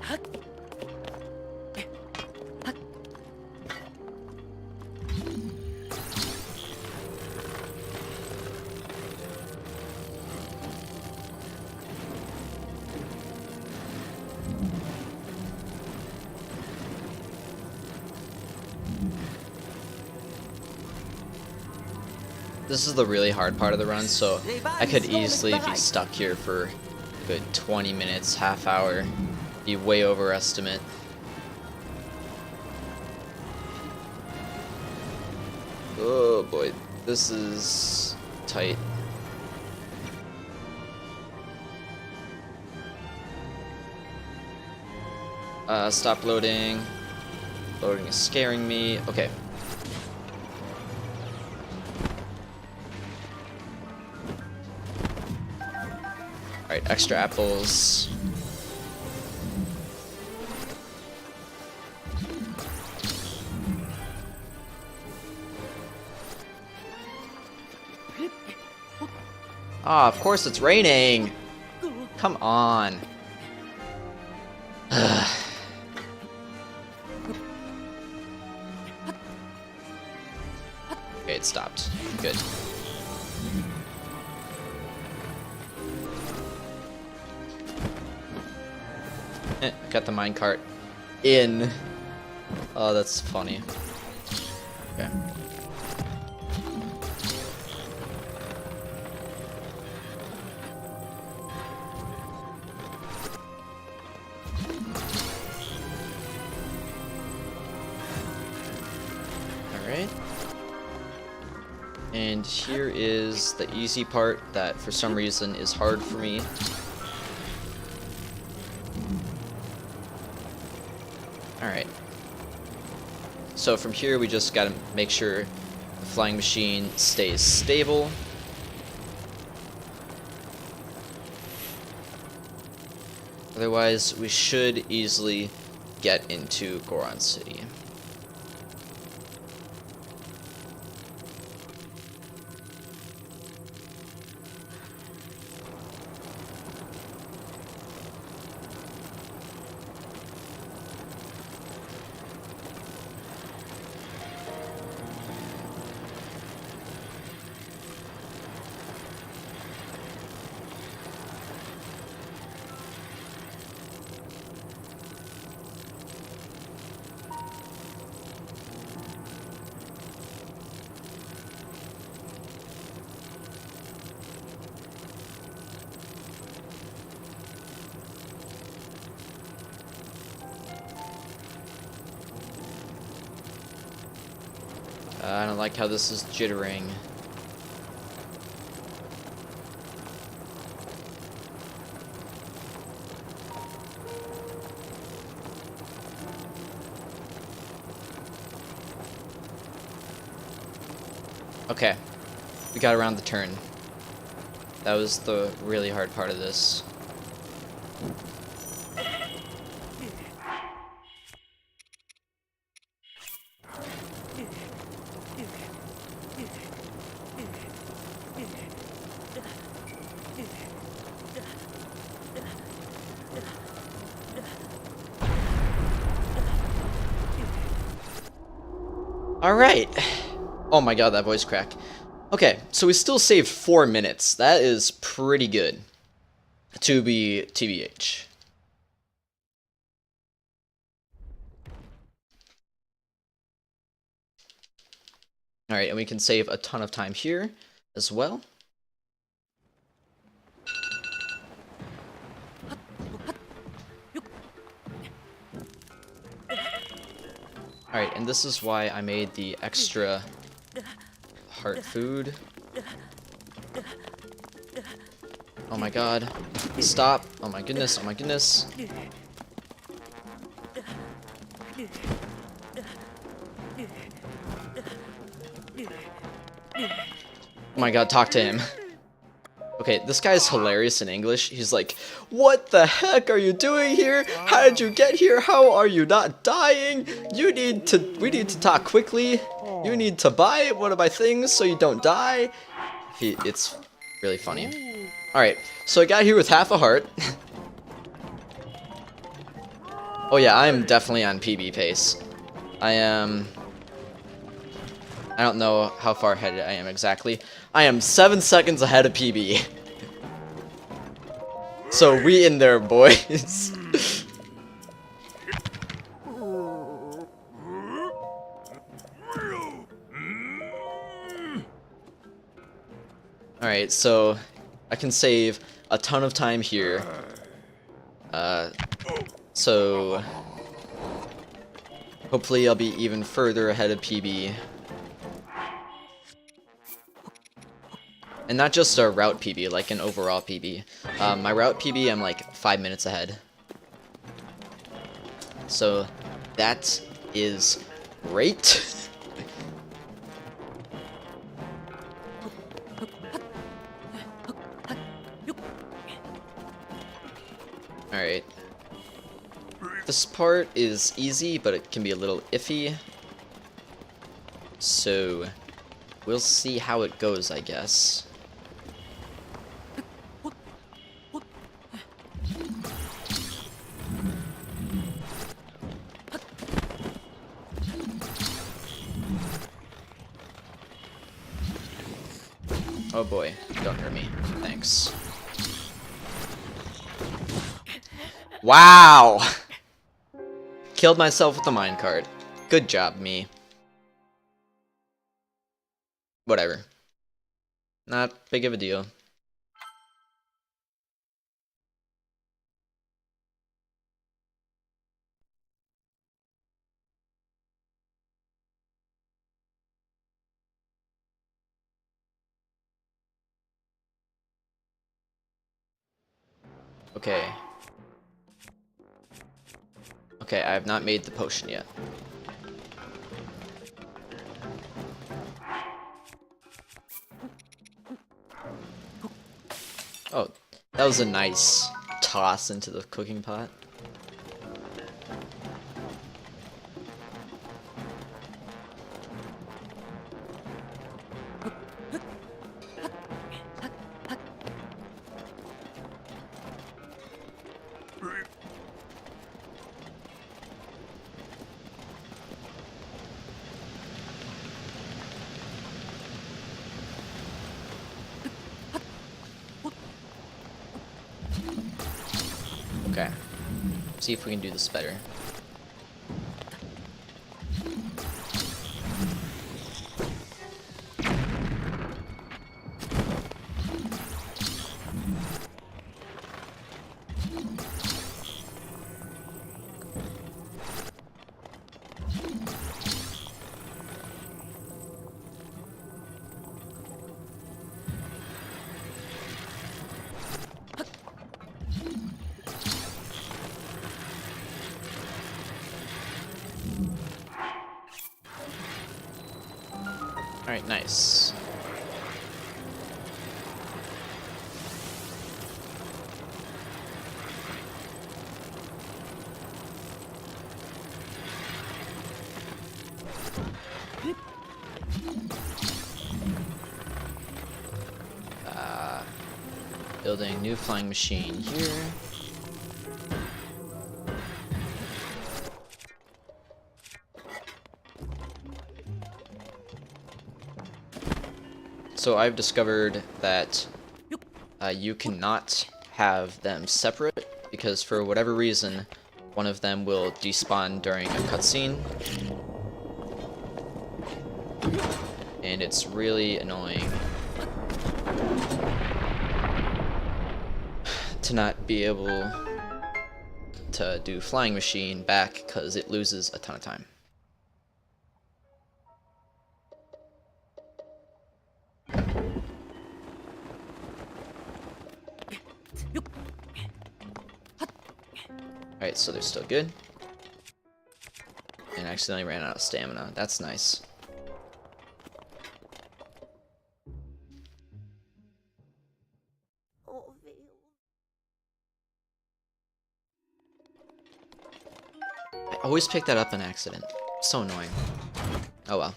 This is the really hard part of the run, so I could easily be stuck here for a good 20 minutes, half hour. Be way overestimate. Oh boy, this is tight. Stop loading. Loading is scaring me. Okay. Alright, extra apples. Ah, of course it's raining! Come on. Okay, it stopped. Good. Got the minecart in. Oh, that's funny. Okay. Alright. And here is the easy part that for some reason is hard for me. Alright. So from here we just gotta make sure the flying machine stays stable. Otherwise we should easily get into Goron City. I don't like how this is jittering. Okay, we got around the turn. That was the really hard part of this. Alright. Oh my god, that voice crack. Okay, so we still saved 4 minutes. That is pretty good. To be TBH. Alright, and we can save a ton of time here as well. Alright, and this is why I made the extra heart food. Oh my god. Stop. Oh my goodness, oh my goodness. Oh my god, talk to him. Okay, this guy's hilarious in English. He's like, "What the heck are you doing here? How did you get here? How are you not dying? We need to talk quickly. You need to buy one of my things so you don't die." It's really funny. Alright, so I got here with half a heart. Oh yeah, I am definitely on PB pace. I don't know how far ahead I am exactly. I am 7 seconds ahead of PB. So we in there, boys. Alright, so I can save a ton of time here. So hopefully I'll be even further ahead of PB. And not just a route PB, like an overall PB. My route PB, I'm like 5 minutes ahead. So that is great. Alright. This part is easy, but it can be a little iffy. So we'll see how it goes, I guess. Oh boy, don't hurt me. Thanks. Wow! Killed myself with the minecart. Good job, me. Whatever. Not big of a deal. Okay. Okay, I have not made the potion yet. Oh, that was a nice toss into the cooking pot. Okay. See if we can do this better. Alright, nice. Building new flying machine here. So I've discovered that you cannot have them separate because for whatever reason, one of them will despawn during a cutscene. And it's really annoying to not be able to do flying machine back because it loses a ton of time. Alright, so they're still good. And I accidentally ran out of stamina. That's nice. I always pick that up on accident. So annoying. Oh well.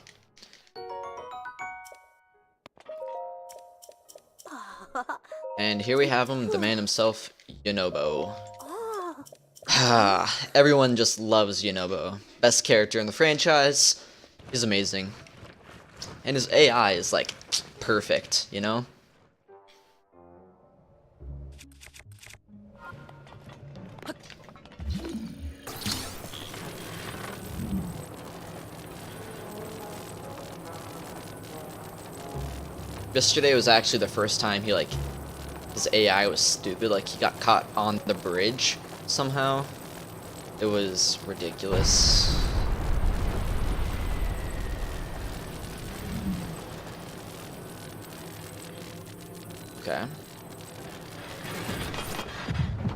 And here we have him, the man himself, Yunobo. Everyone just loves Yunobo. Best character in the franchise. He's amazing. And his AI is like perfect, you know? Yesterday was actually the first time he his AI was stupid, like he got caught on the bridge somehow. It was ridiculous. Okay.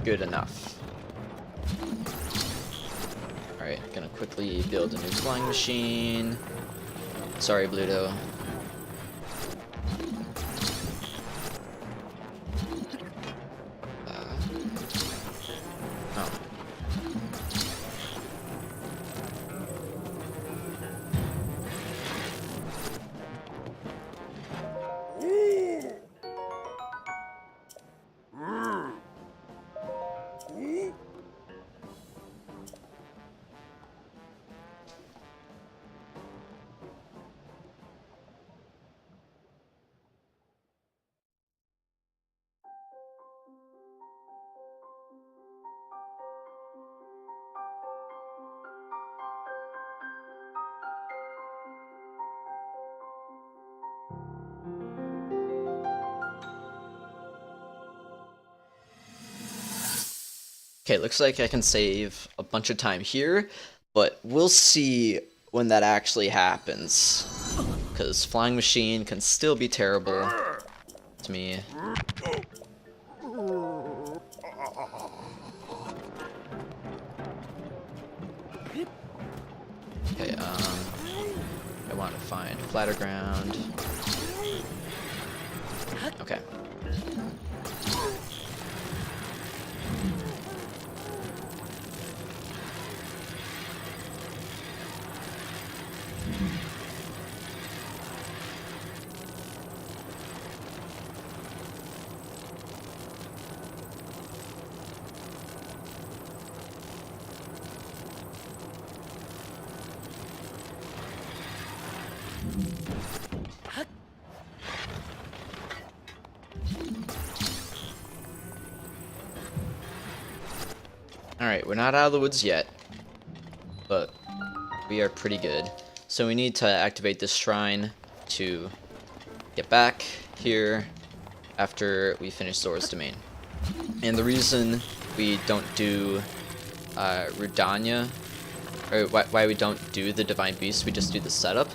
Good enough. Alright, gonna quickly build a new flying machine. Sorry, Bluto. Okay, looks like I can save a bunch of time here, but we'll see when that actually happens. Because flying machine can still be terrible to me. want to find flatter ground. Okay. Alright, we're not out of the woods yet, but we are pretty good. So we need to activate this shrine to get back here after we finish Zora's Domain. And the reason we don't do Rudania, or why we don't do the Divine Beast, we just do the setup,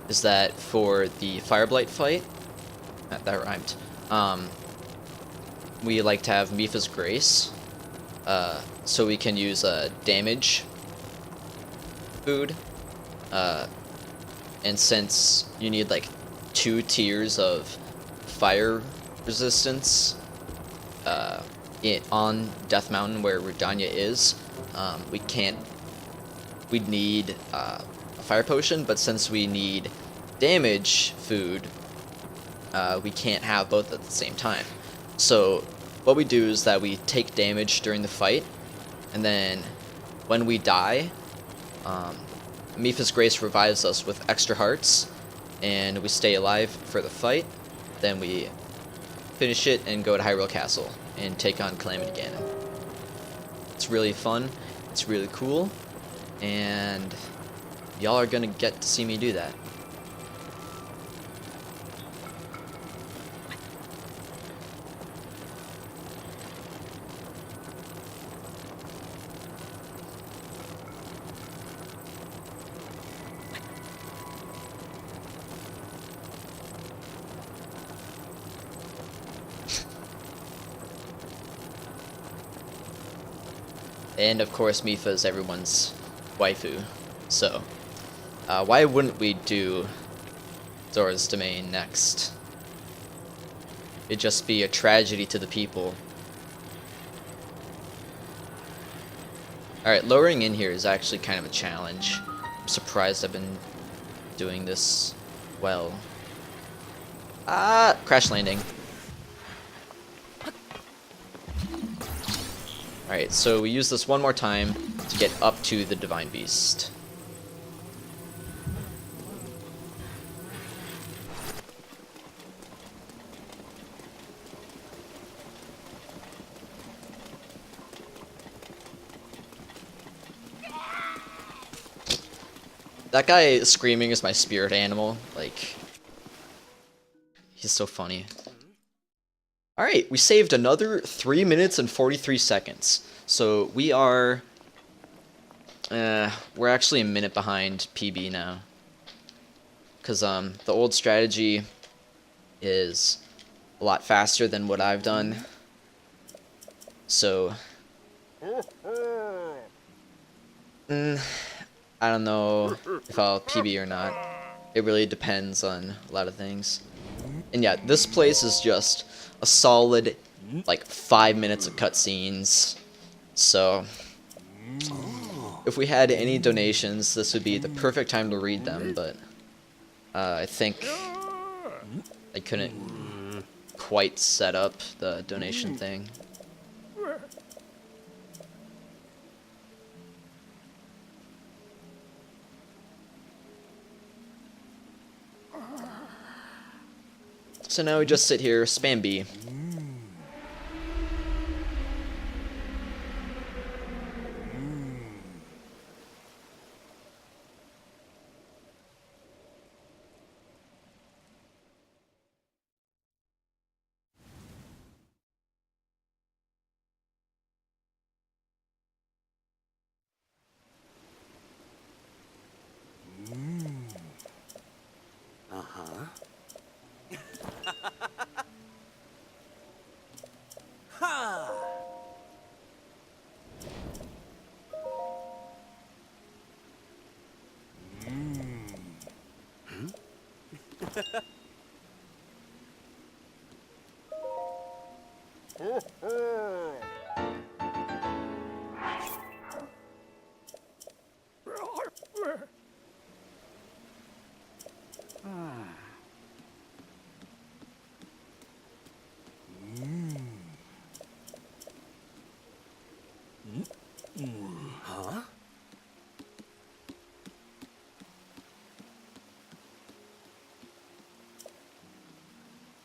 is that for the Fireblight fight, that rhymed, we like to have Mipha's Grace, so we can use damage food, and since you need like 2 tiers of fire resistance on Death Mountain where Rudania is, we'd need a fire potion, but since we need damage food, we can't have both at the same time. So what we do is that we take damage during the fight, and then when we die, Mipha's Grace revives us with extra hearts, and we stay alive for the fight. Then we finish it and go to Hyrule Castle and take on Calamity Ganon. It's really fun, it's really cool, and y'all are gonna get to see me do that. And of course, Mipha is everyone's waifu, so why wouldn't we do Zora's Domain next? It'd just be a tragedy to the people. Alright, lowering in here is actually kind of a challenge. I'm surprised I've been doing this well. Ah, crash landing. Alright, so we use this one more time to get up to the Divine Beast. That guy screaming is my spirit animal. Like, he's so funny. Alright, we saved another 3 minutes and 43 seconds. So we are... we're actually a minute behind PB now. Because the old strategy is a lot faster than what I've done. So... I don't know if I'll PB or not. It really depends on a lot of things. And yeah, this place is just a solid, like, 5 minutes of cutscenes. So, if we had any donations, this would be the perfect time to read them, but I think I couldn't quite set up the donation thing. So now we just sit here, spam B.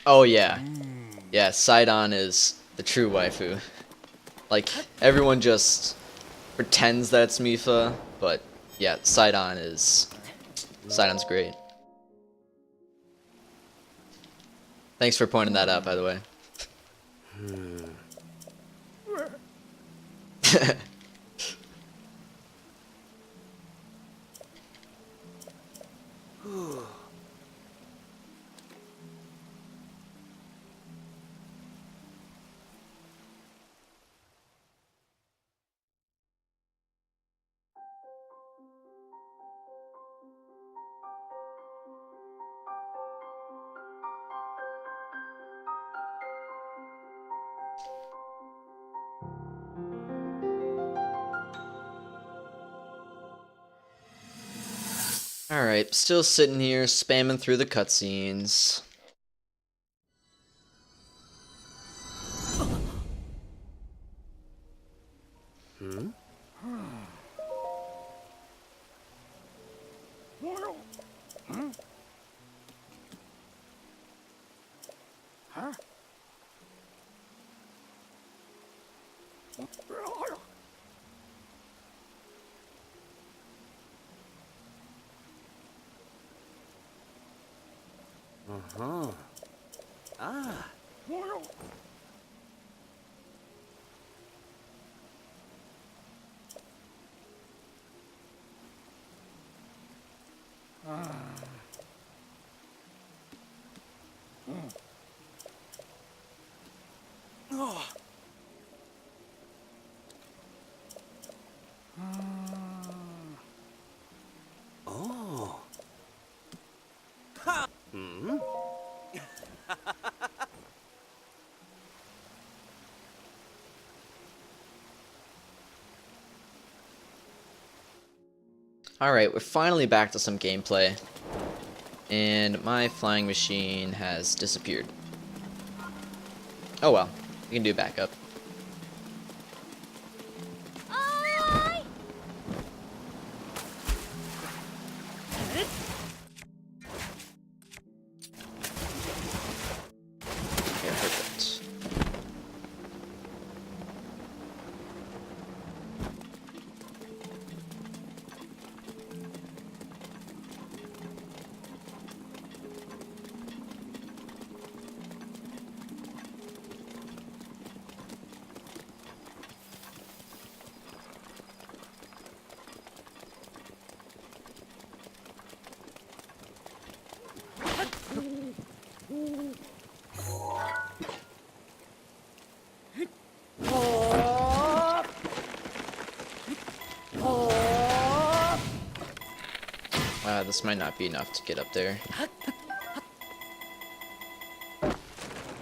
Oh yeah. Yeah, Sidon is the true waifu. Like, everyone just pretends that it's Mifa, but yeah, Sidon's great. Thanks for pointing that out, by the way. Alright, still sitting here, spamming through the cutscenes. Alright, we're finally back to some gameplay. And my flying machine has disappeared. Oh well, we can do backup. Yeah, perfect. This might not be enough to get up there.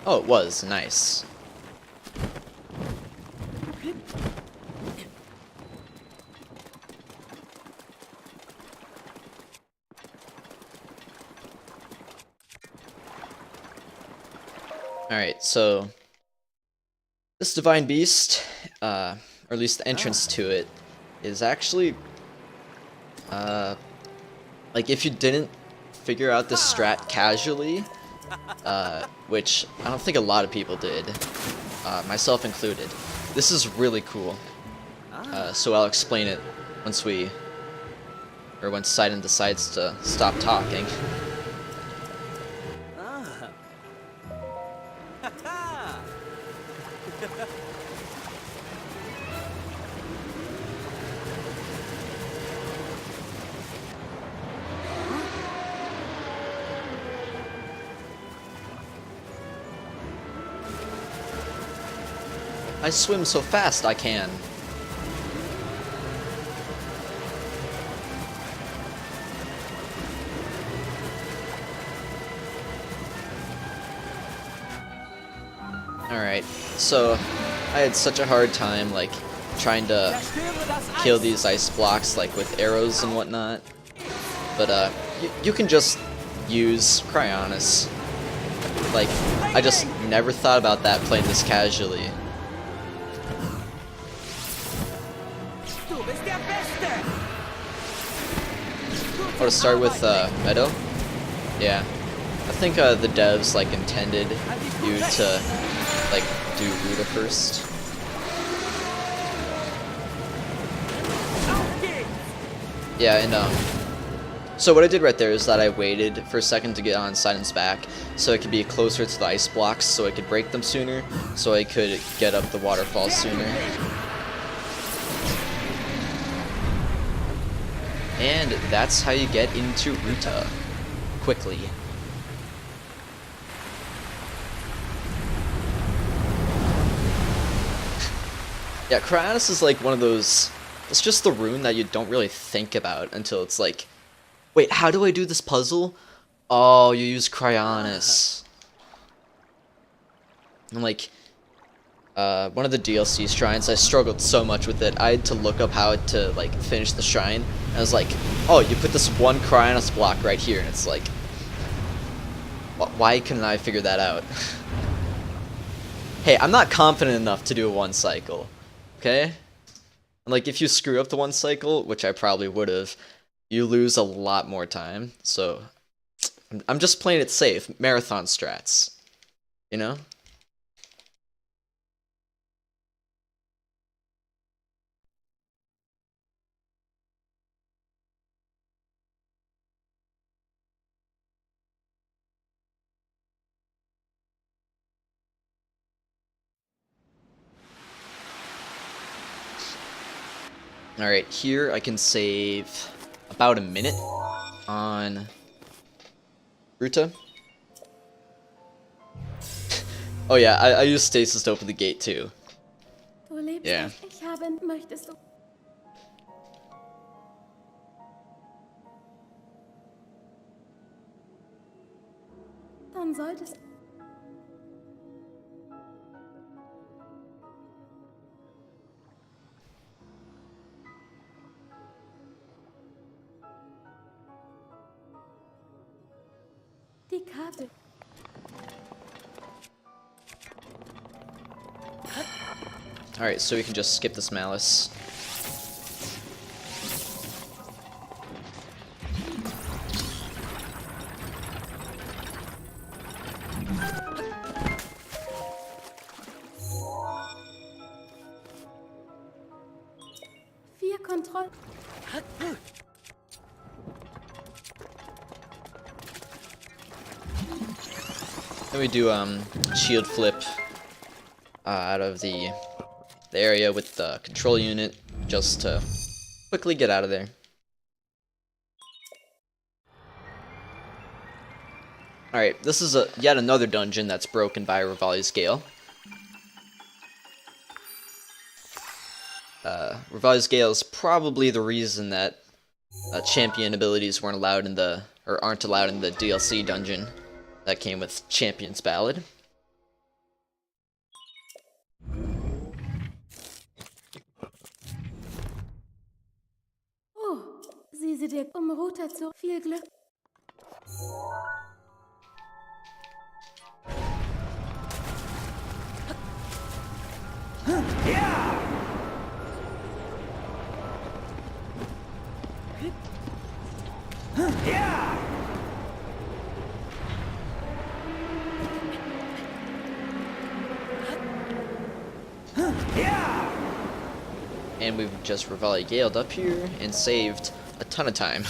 Oh, it was. Nice. Alright, so this Divine Beast, or at least the entrance to it, is actually, like, if you didn't figure out the strat casually, which I don't think a lot of people did, myself included, this is really cool. So I'll explain it once Sidon decides to stop talking. I swim so fast I can. Alright, so I had such a hard time, like, trying to kill these ice blocks, like, with arrows and whatnot. But, you can just use Cryonis. Like, I just never thought about that playing this casually. Oh, to start with, Meadow? Yeah. I think, the devs, like, intended you to, like, do Ruta first. Yeah, and, so what I did right there is that I waited for a second to get on Sidon's back, so I could be closer to the ice blocks, so I could break them sooner, so I could get up the waterfall sooner. And that's how you get into Ruta quickly. Yeah, Cryonis is like one of those, it's just the rune that you don't really think about until it's like, wait, how do I do this puzzle? Oh, you use Cryonis. And like, one of the DLC shrines, I struggled so much with it. I had to look up how to like finish the shrine. And I was like, oh, you put this one Cryonis block right here, and it's like, why couldn't I figure that out? Hey, I'm not confident enough to do a one cycle, okay? And like, if you screw up the one cycle, which I probably would have, you lose a lot more time. So, I'm just playing it safe, marathon strats, you know? Alright, here I can save about a minute on Ruta. Oh yeah, I use stasis to open the gate too. Du lebst Yeah. nicht. Ich habe, möchtest du? Dann solltest die Karte. Alright, so we can just skip this malice. Vier Kontroll. Then we do shield flip out of the area with the control unit just to quickly get out of there. Alright, this is yet another dungeon that's broken by Revali's Gale. Revali's Gale is probably the reason that champion abilities weren't allowed in the, or aren't allowed in the DLC dungeon that came with Champion's Ballad. Oh, sieh sie dir Ruta zu. Viel Glück. And we've just Revali Galed up here and saved a ton of time.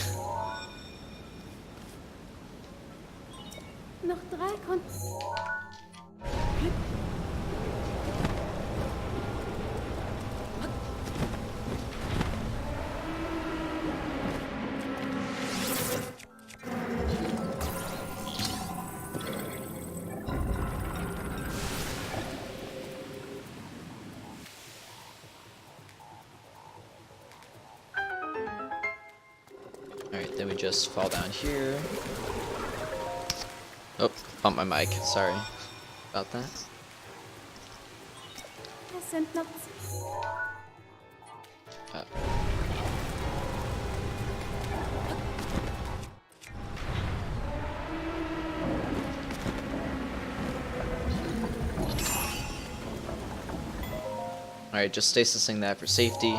Noch 3 Kon... Alright, then we just fall down here. Oh, bumped my mic. Sorry about that. Es sind noch... Alright, just stasising that for safety.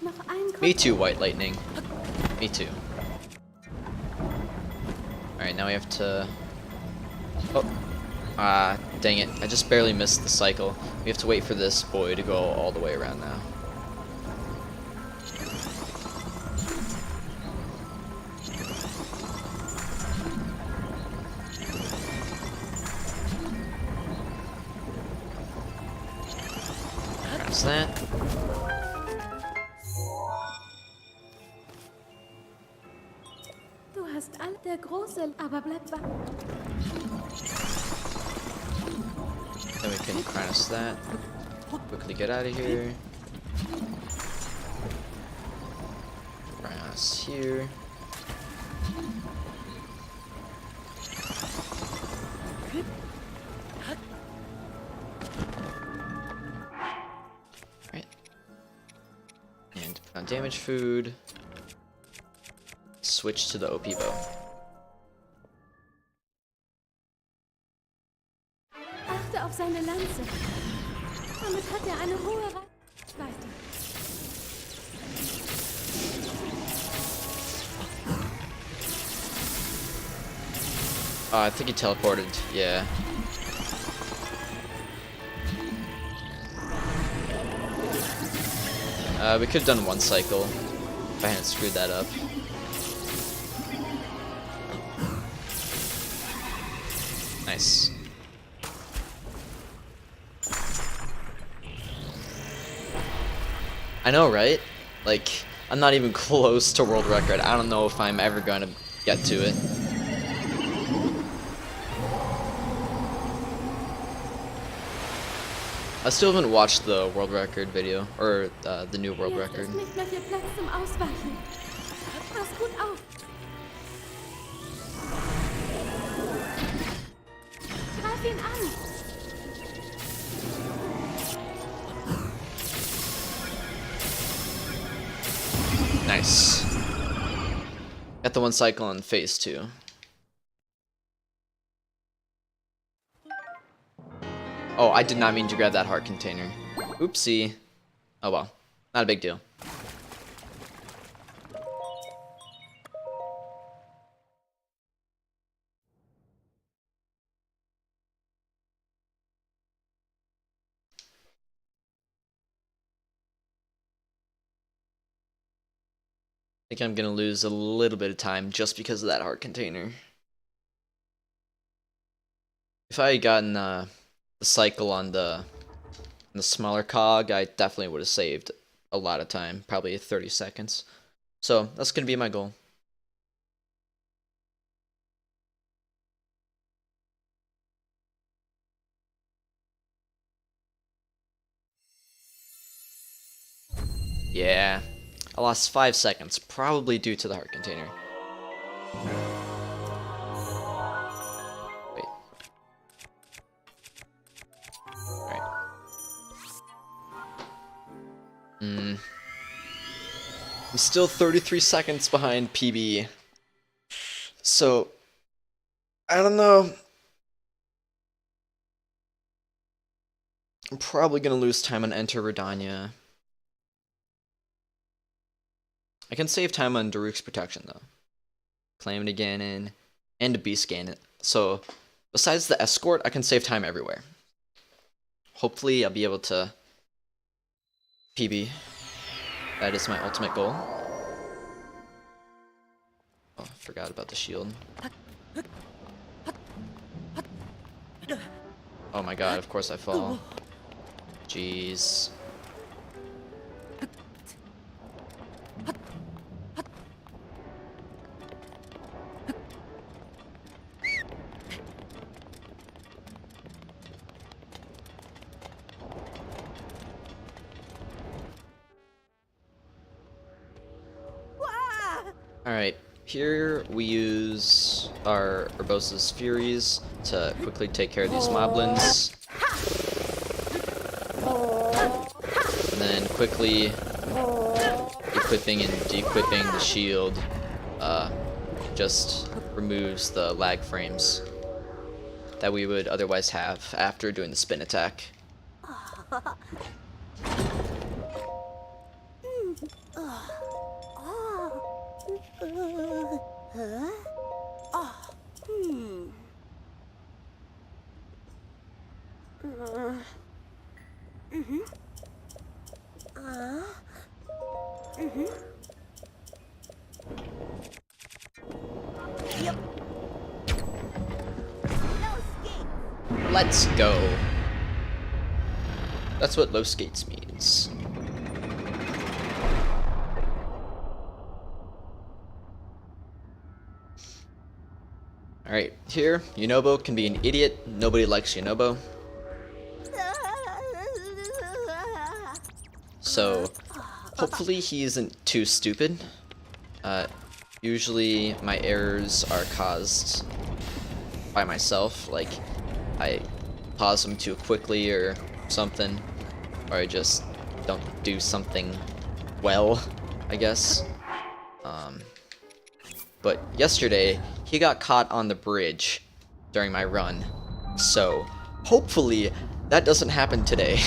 Noch ein Me too, White Lightning. Me too. Alright, now we have to... Oh. Ah, dang it. I just barely missed the cycle. We have to wait for this boy to go all the way around now. Press that. Du hast all der Große, aber bleib wach. Then we can cross that. Quickly get out of here. Cross here. Right. And put on damage food. Switch to the OP bow. Achte auf seine Lanze. Damit hat er eine hohe Reichweite. I think he teleported, yeah. We could have done one cycle if I hadn't screwed that up. Nice. I know, right? Like, I'm not even close to world record. I don't know if I'm ever gonna get to it. I still haven't watched the world record video, or the new world Jetzt record. ist nicht mehr viel Platz zum Ausweichen. Pass gut auf. Greif ihn an. Nice. Got the one cycle in phase 2. Oh, I did not mean to grab that heart container. Oopsie. Oh well. Not a big deal. I think I'm gonna lose a little bit of time just because of that heart container. If I had gotten the cycle on the smaller cog, I definitely would have saved a lot of time, probably 30 seconds. So that's gonna be my goal. Yeah, I lost 5 seconds, probably due to the heart container. Wait. Alright. I'm still 33 seconds behind PB. So, I don't know. I'm probably gonna lose time on Enter Redania. I can save time on Daruk's Protection though. Claim it again and a Beast Scan it. So, besides the escort, I can save time everywhere. Hopefully, I'll be able to PB. That is my ultimate goal. Oh, I forgot about the shield. Oh my god, of course I fall. Jeez. Alright, Here we use our Urbosa's Furies to quickly take care of these moblins. And then quickly equipping and de-equipping the shield just removes the lag frames that we would otherwise have after doing the spin attack. Let's go. That's what low skates means. Alright, here, Yunobo can be an idiot. Nobody likes Yunobo. So, hopefully he isn't too stupid. Usually my errors are caused by myself, like I pause them too quickly or something, or I just don't do something well, I guess. But yesterday, he got caught on the bridge during my run, so hopefully that doesn't happen today.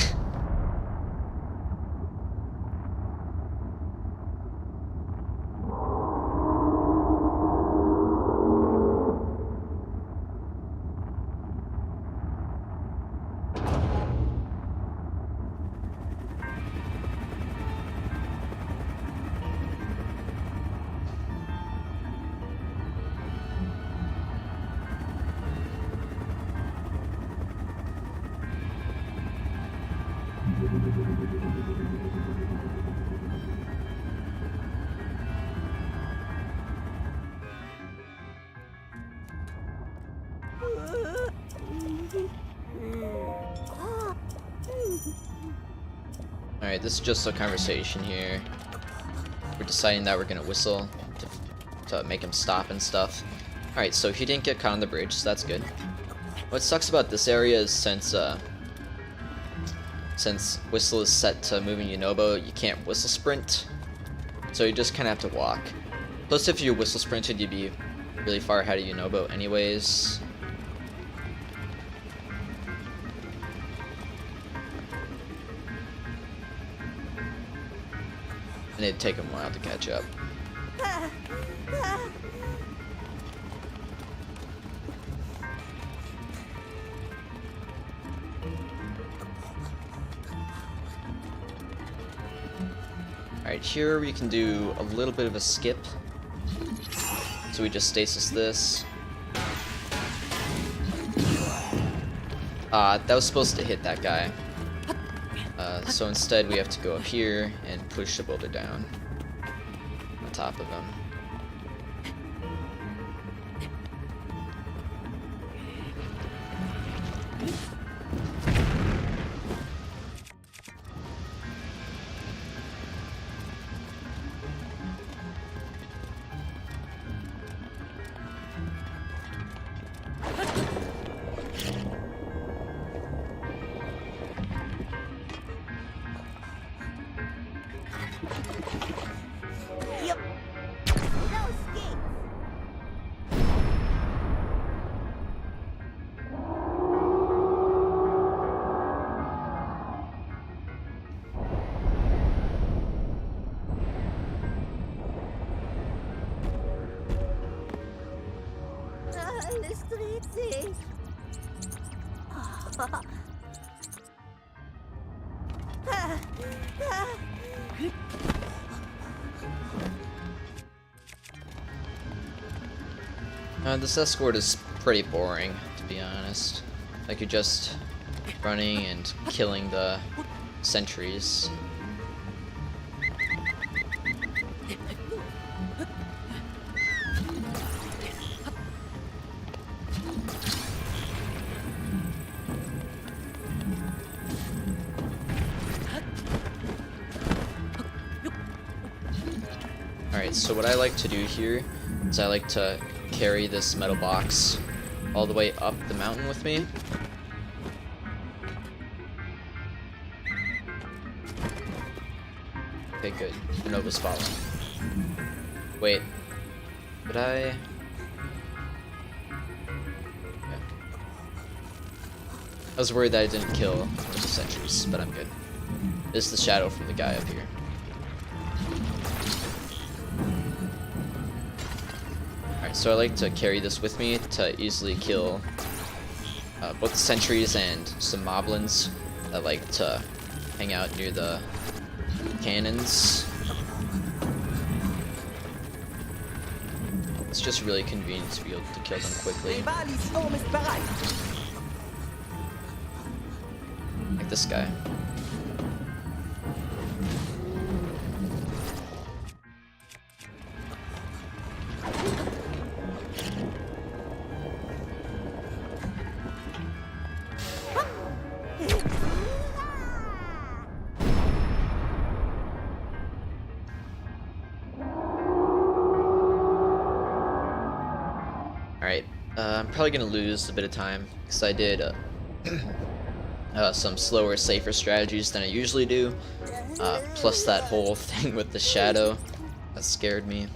Alright, this is just a conversation here. We're deciding that we're gonna whistle to make him stop and stuff. Alright, so he didn't get caught on the bridge, so that's good. What sucks about this area is since whistle is set to moving Yunobo, you can't whistle sprint. So you just kinda have to walk. Plus if you whistle sprinted, you'd be really far ahead of Yunobo anyways. And it'd take him a while to catch up. Alright, here we can do a little bit of a skip. So we just stasis this. That was supposed to hit that guy. So instead we have to go up here and push the boulder down on top of him. Alles dreht sich. This escort is pretty boring, to be honest. Like, you're just running and killing the sentries. Alright, Alright, so what I like to do here is I like to carry this metal box all the way up the mountain with me. Okay, good. Nova's following. Wait. Did I... Okay. I was worried that I didn't kill one of the sentries, but I'm good. This is the shadow from the guy up here. Alright, so I like to carry this with me to easily kill both the sentries and some moblins that like to hang out near the cannons. It's just really convenient to be able to kill them quickly. Like this guy. Alright, I'm probably gonna lose a bit of time because I did some slower, safer strategies than I usually do. Plus that whole thing with the shadow that scared me.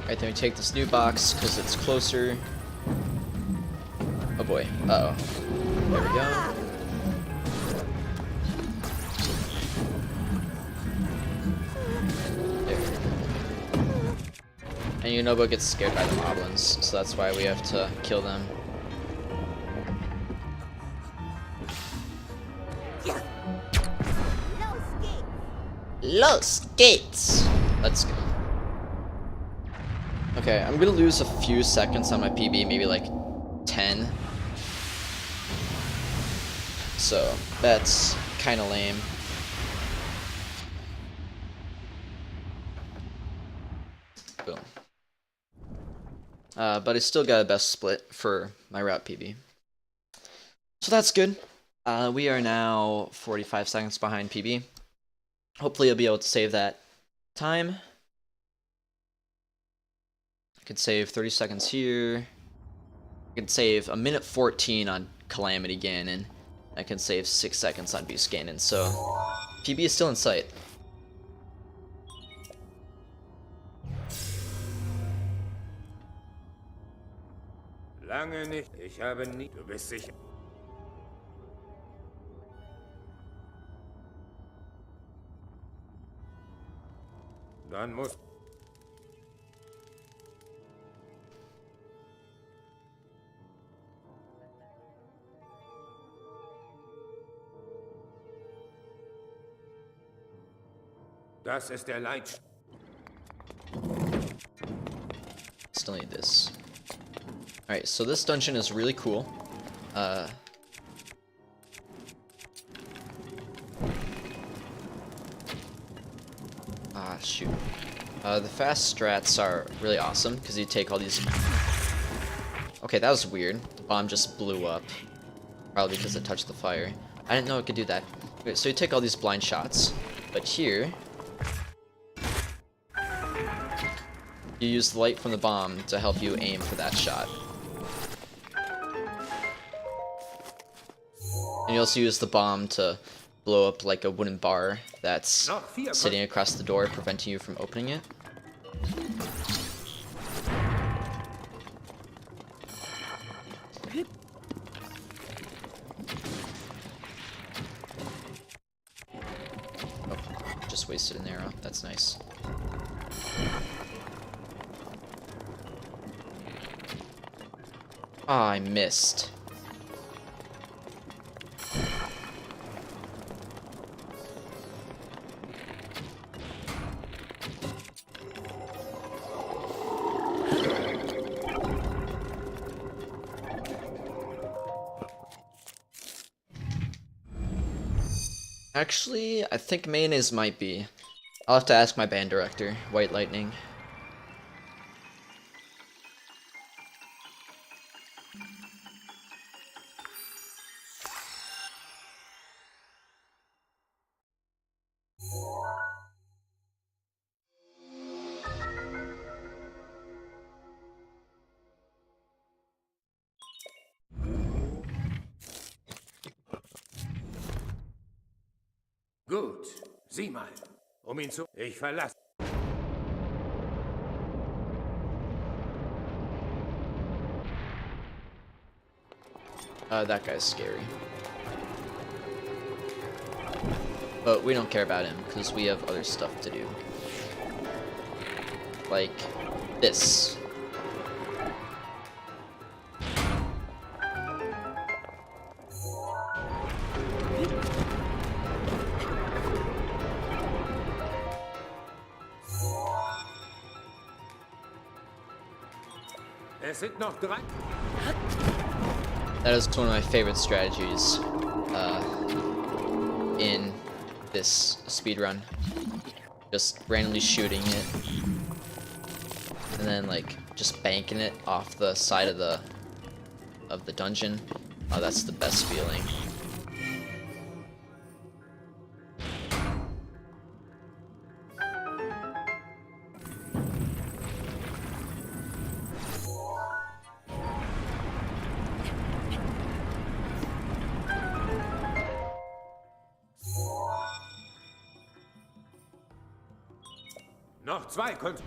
Alright, then we take this new box because it's closer. Oh boy. Uh-oh. There we go. There. And Yunobo gets scared by the moblins, so that's why we have to kill them. Los gates! Let's go. Okay, I'm gonna lose a few seconds on my PB, maybe like 10. So, that's kinda lame. Boom. But I still got a best split for my route PB. So that's good. We are now 45 seconds behind PB. Hopefully I'll be able to save that time. I could save 30 seconds here. I could save a minute 14 on Calamity Ganon. I can save 6 seconds on Beast Ganon, so PB is still in sight. Lange nicht. Ich habe nie. Du bist sicher. Dann muss. Das ist der Leitsch. Still need this. Alright, so this dungeon is really cool. Shoot. The fast strats are really awesome because you take all these. Okay, that was weird. The bomb just blew up. Probably because it touched the fire. I didn't know it could do that. Okay, so you take all these blind shots, but here You use the light from the bomb to help you aim for that shot. And you also use the bomb to blow up like a wooden bar that's sitting across the door, preventing you from opening it. Oh, just wasted an arrow. That's nice. Ah, I missed. Actually, I think mayonnaise might be. I'll have to ask my band director, White Lightning. Gut, sieh mal. Ihn zu... Ich verlasse... That guy's scary. But we don't care about him, because we have other stuff to do. Like this. Es sind noch 3... That is one of my favorite strategies in this speedrun. Just randomly shooting it, and then like just banking it off the side of the dungeon. Oh, that's the best feeling. Noch 2 Konten...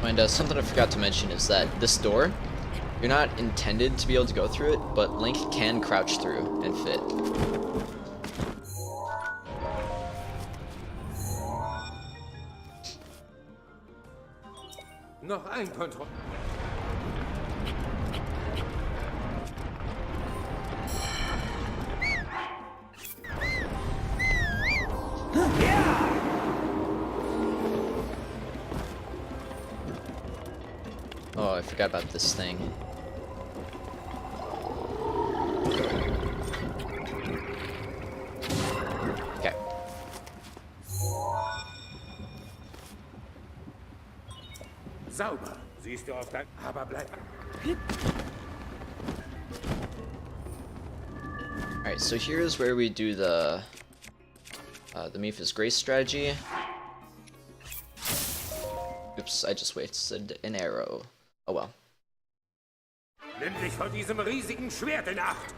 And something I forgot to mention is that this door, you're not intended to be able to go through it, but Link can crouch through and fit. Noch ein Kontroll... Oh, I forgot about this thing. Okay. Sauber. Siehst du auf dein... Aber bleib... Alright, so here's where we do the Mipha's Grace strategy. Oops, I just wasted an arrow. Oh well. Nimm dich von diesem riesigen Schwert in Acht!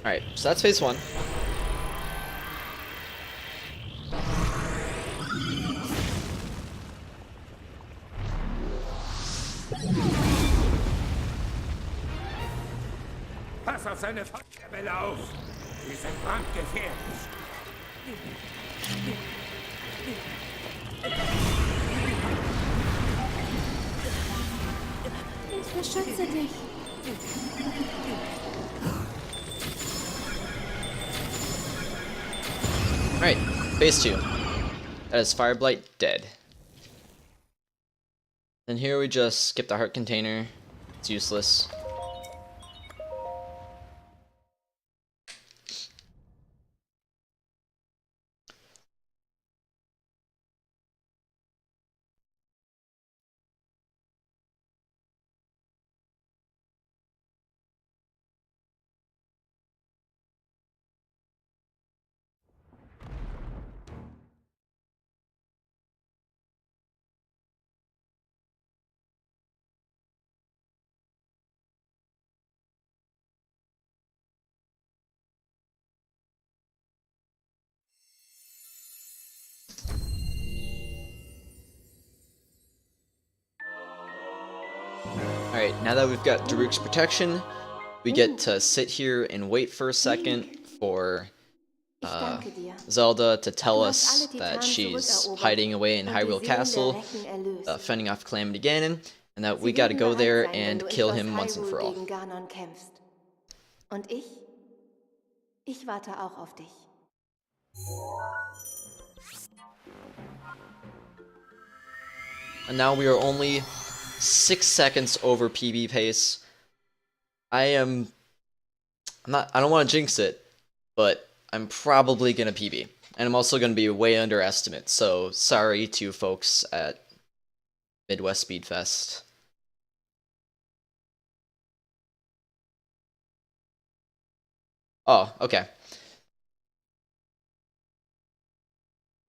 Alright, so that's phase 1. Pass auf seine Feuerbälle auf! Die sind brandgefährlich! Ich beschütze dich. Alright, phase 2. That is Fireblight dead. And here we just skip the heart container. It's useless. Alright, now that we've got Daruk's protection, we get to sit here and wait for a second for Ich danke dir. Zelda to tell Du hast us alle that Titanen she's zurückerobert hiding away in und die Hyrule Seelen der Castle, Recken erlöst. fending off Calamity Ganon, and that we Sie gotta werden go bereit there sein, wenn and du kill etwas him once and for Hyrule all. gegen Ganon kämpfst. Und ich warte auch auf dich. And now we are only 6 seconds over PB pace. I don't want to jinx it, but I'm probably gonna PB. And I'm also gonna be way underestimate, so sorry to folks at Midwest Speedfest. Oh, okay.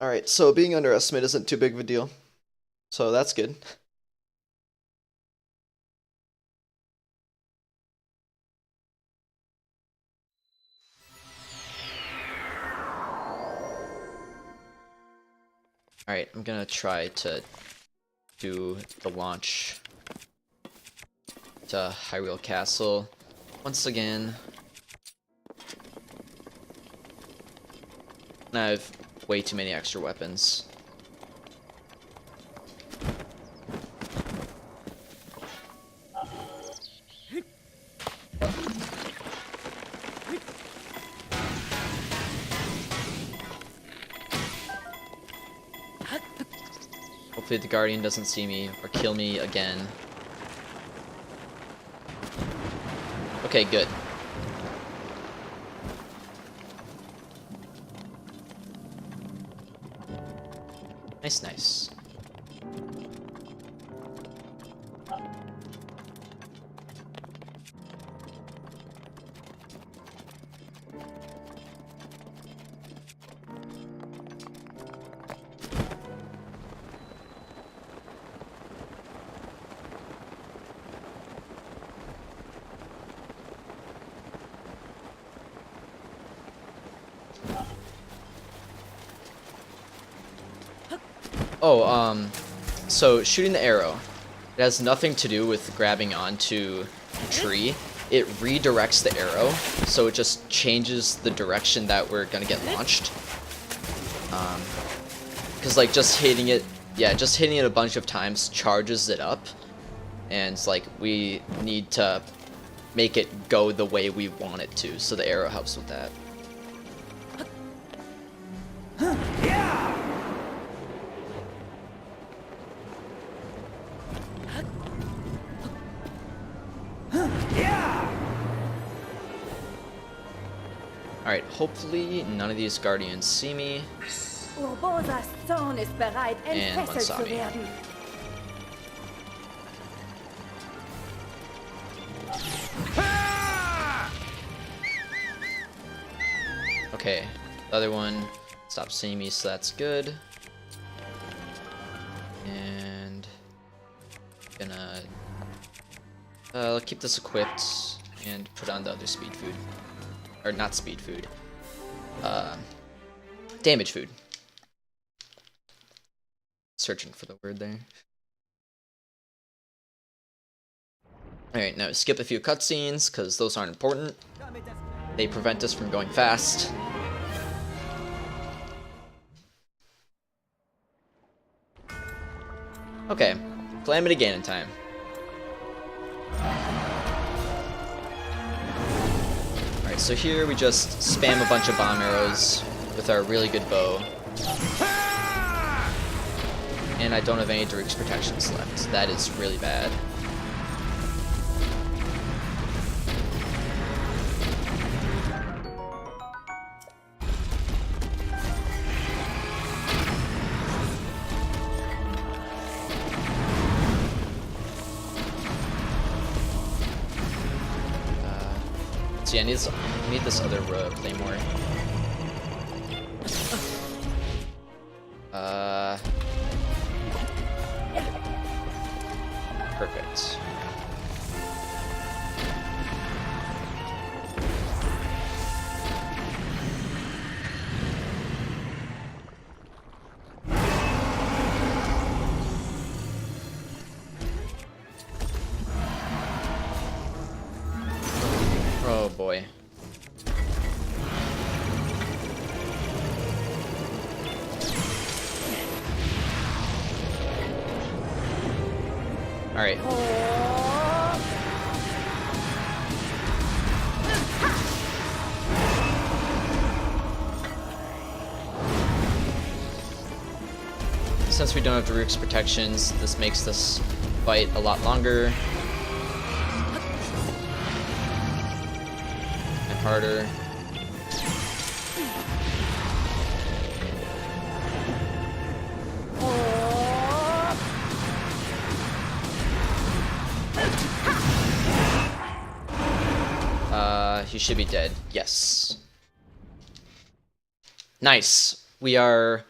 Alright, so being underestimate isn't too big of a deal. So that's good. Alright, I'm gonna try to do the launch to Hyrule Castle once again. And I have way too many extra weapons. Hopefully the Guardian doesn't see me or kill me again. Okay, good. Nice, nice. Oh, so shooting the arrow, it has nothing to do with grabbing onto a tree. It redirects the arrow, so it just changes the direction that we're gonna get launched. Because like just hitting it a bunch of times charges it up, and like we need to make it go the way we want it to, so the arrow helps with that. Alright, hopefully none of these Guardians see me. Urbosas Zorn ist bereit, And one entfesselt saw zu me. werden. Okay, the other one stopped seeing me, so that's good. And gonna keep this equipped and put on the other speed food. Or not speed food. Damage food. Searching for the word there. Alright, now skip a few cutscenes, because those aren't important. They prevent us from going fast. Okay, Calamity Ganon time. Alright, so here we just spam a bunch of bomb arrows with our really good bow. And I don't have any Daruk's protections left. That is really bad. So yeah, I need this other claymore. Perfect. boy. Alright. Since we don't have Daruk's protections, this makes this fight a lot longer. And harder. He should be dead. Yes. Nice. We are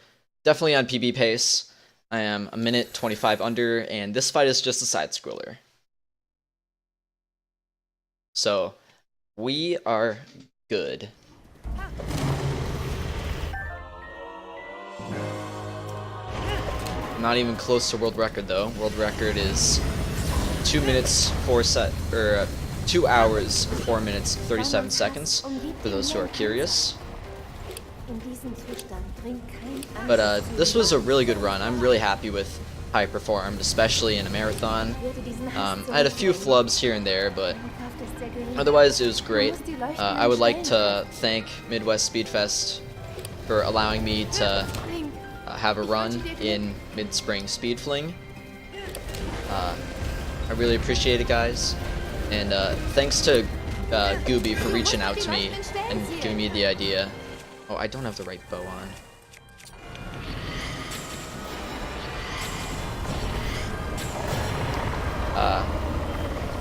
definitely on PB pace. I am a minute 25 under, and this fight is just a side scroller. So, we are good. Not even close to world record though. World record is 2 hours, 4 minutes, 37 seconds, for those who are curious. But this was a really good run. I'm really happy with how I performed, especially in a marathon. I had a few flubs here and there, but otherwise it was great. I would like to thank Midwest Speedfest for allowing me to have a run in Midspring Speedfling. I really appreciate it, guys. And thanks to Gooby for reaching out to me and giving me the idea. Oh, I don't have the right bow on.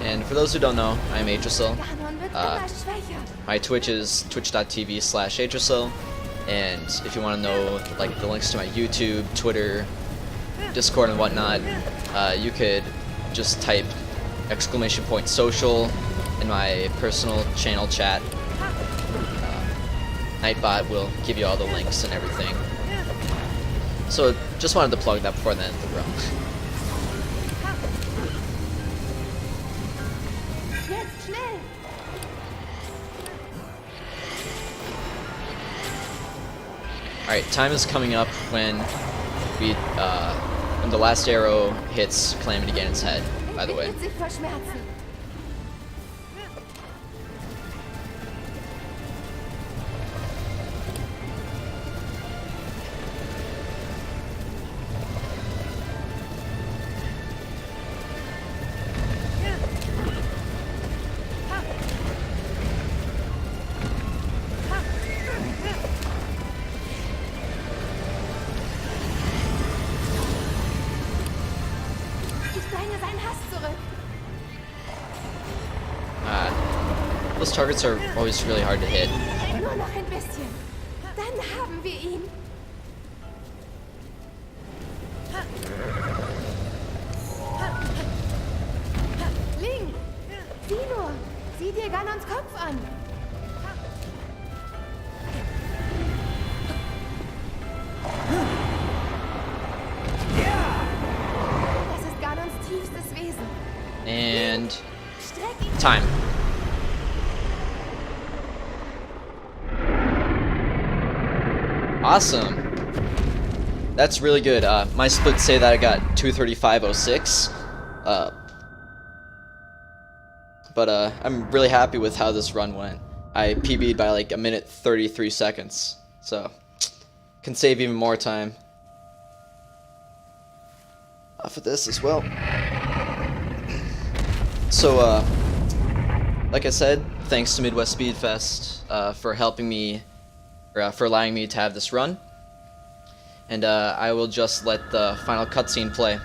And for those who don't know, I'm Aetrysel. My Twitch is twitch.tv/Aetrysel. And if you want to know like the links to my YouTube, Twitter, Discord, and whatnot, you could just type !social in my personal channel chat. Nightbot will give you all the links and everything. So just wanted to plug that before the end of the run. Alright, time is coming up when the last arrow hits Calamity Ganon's head, by the way. Those targets are always really hard to hit. Nur noch ein bisschen. Dann haben wir ihn. Link, sieh nur. Sieh dir Ganons Kopf an. Das ist Ganons tiefstes Wesen. And time. Awesome. That's really good. My splits say that I got 2:35.06. But I'm really happy with how this run went. I PB'd by like a minute 33 seconds. So can save even more time for this as well. So like I said, thanks to Midwest Speedfest for helping me, or for allowing me to have this run. And I will just let the final cutscene play.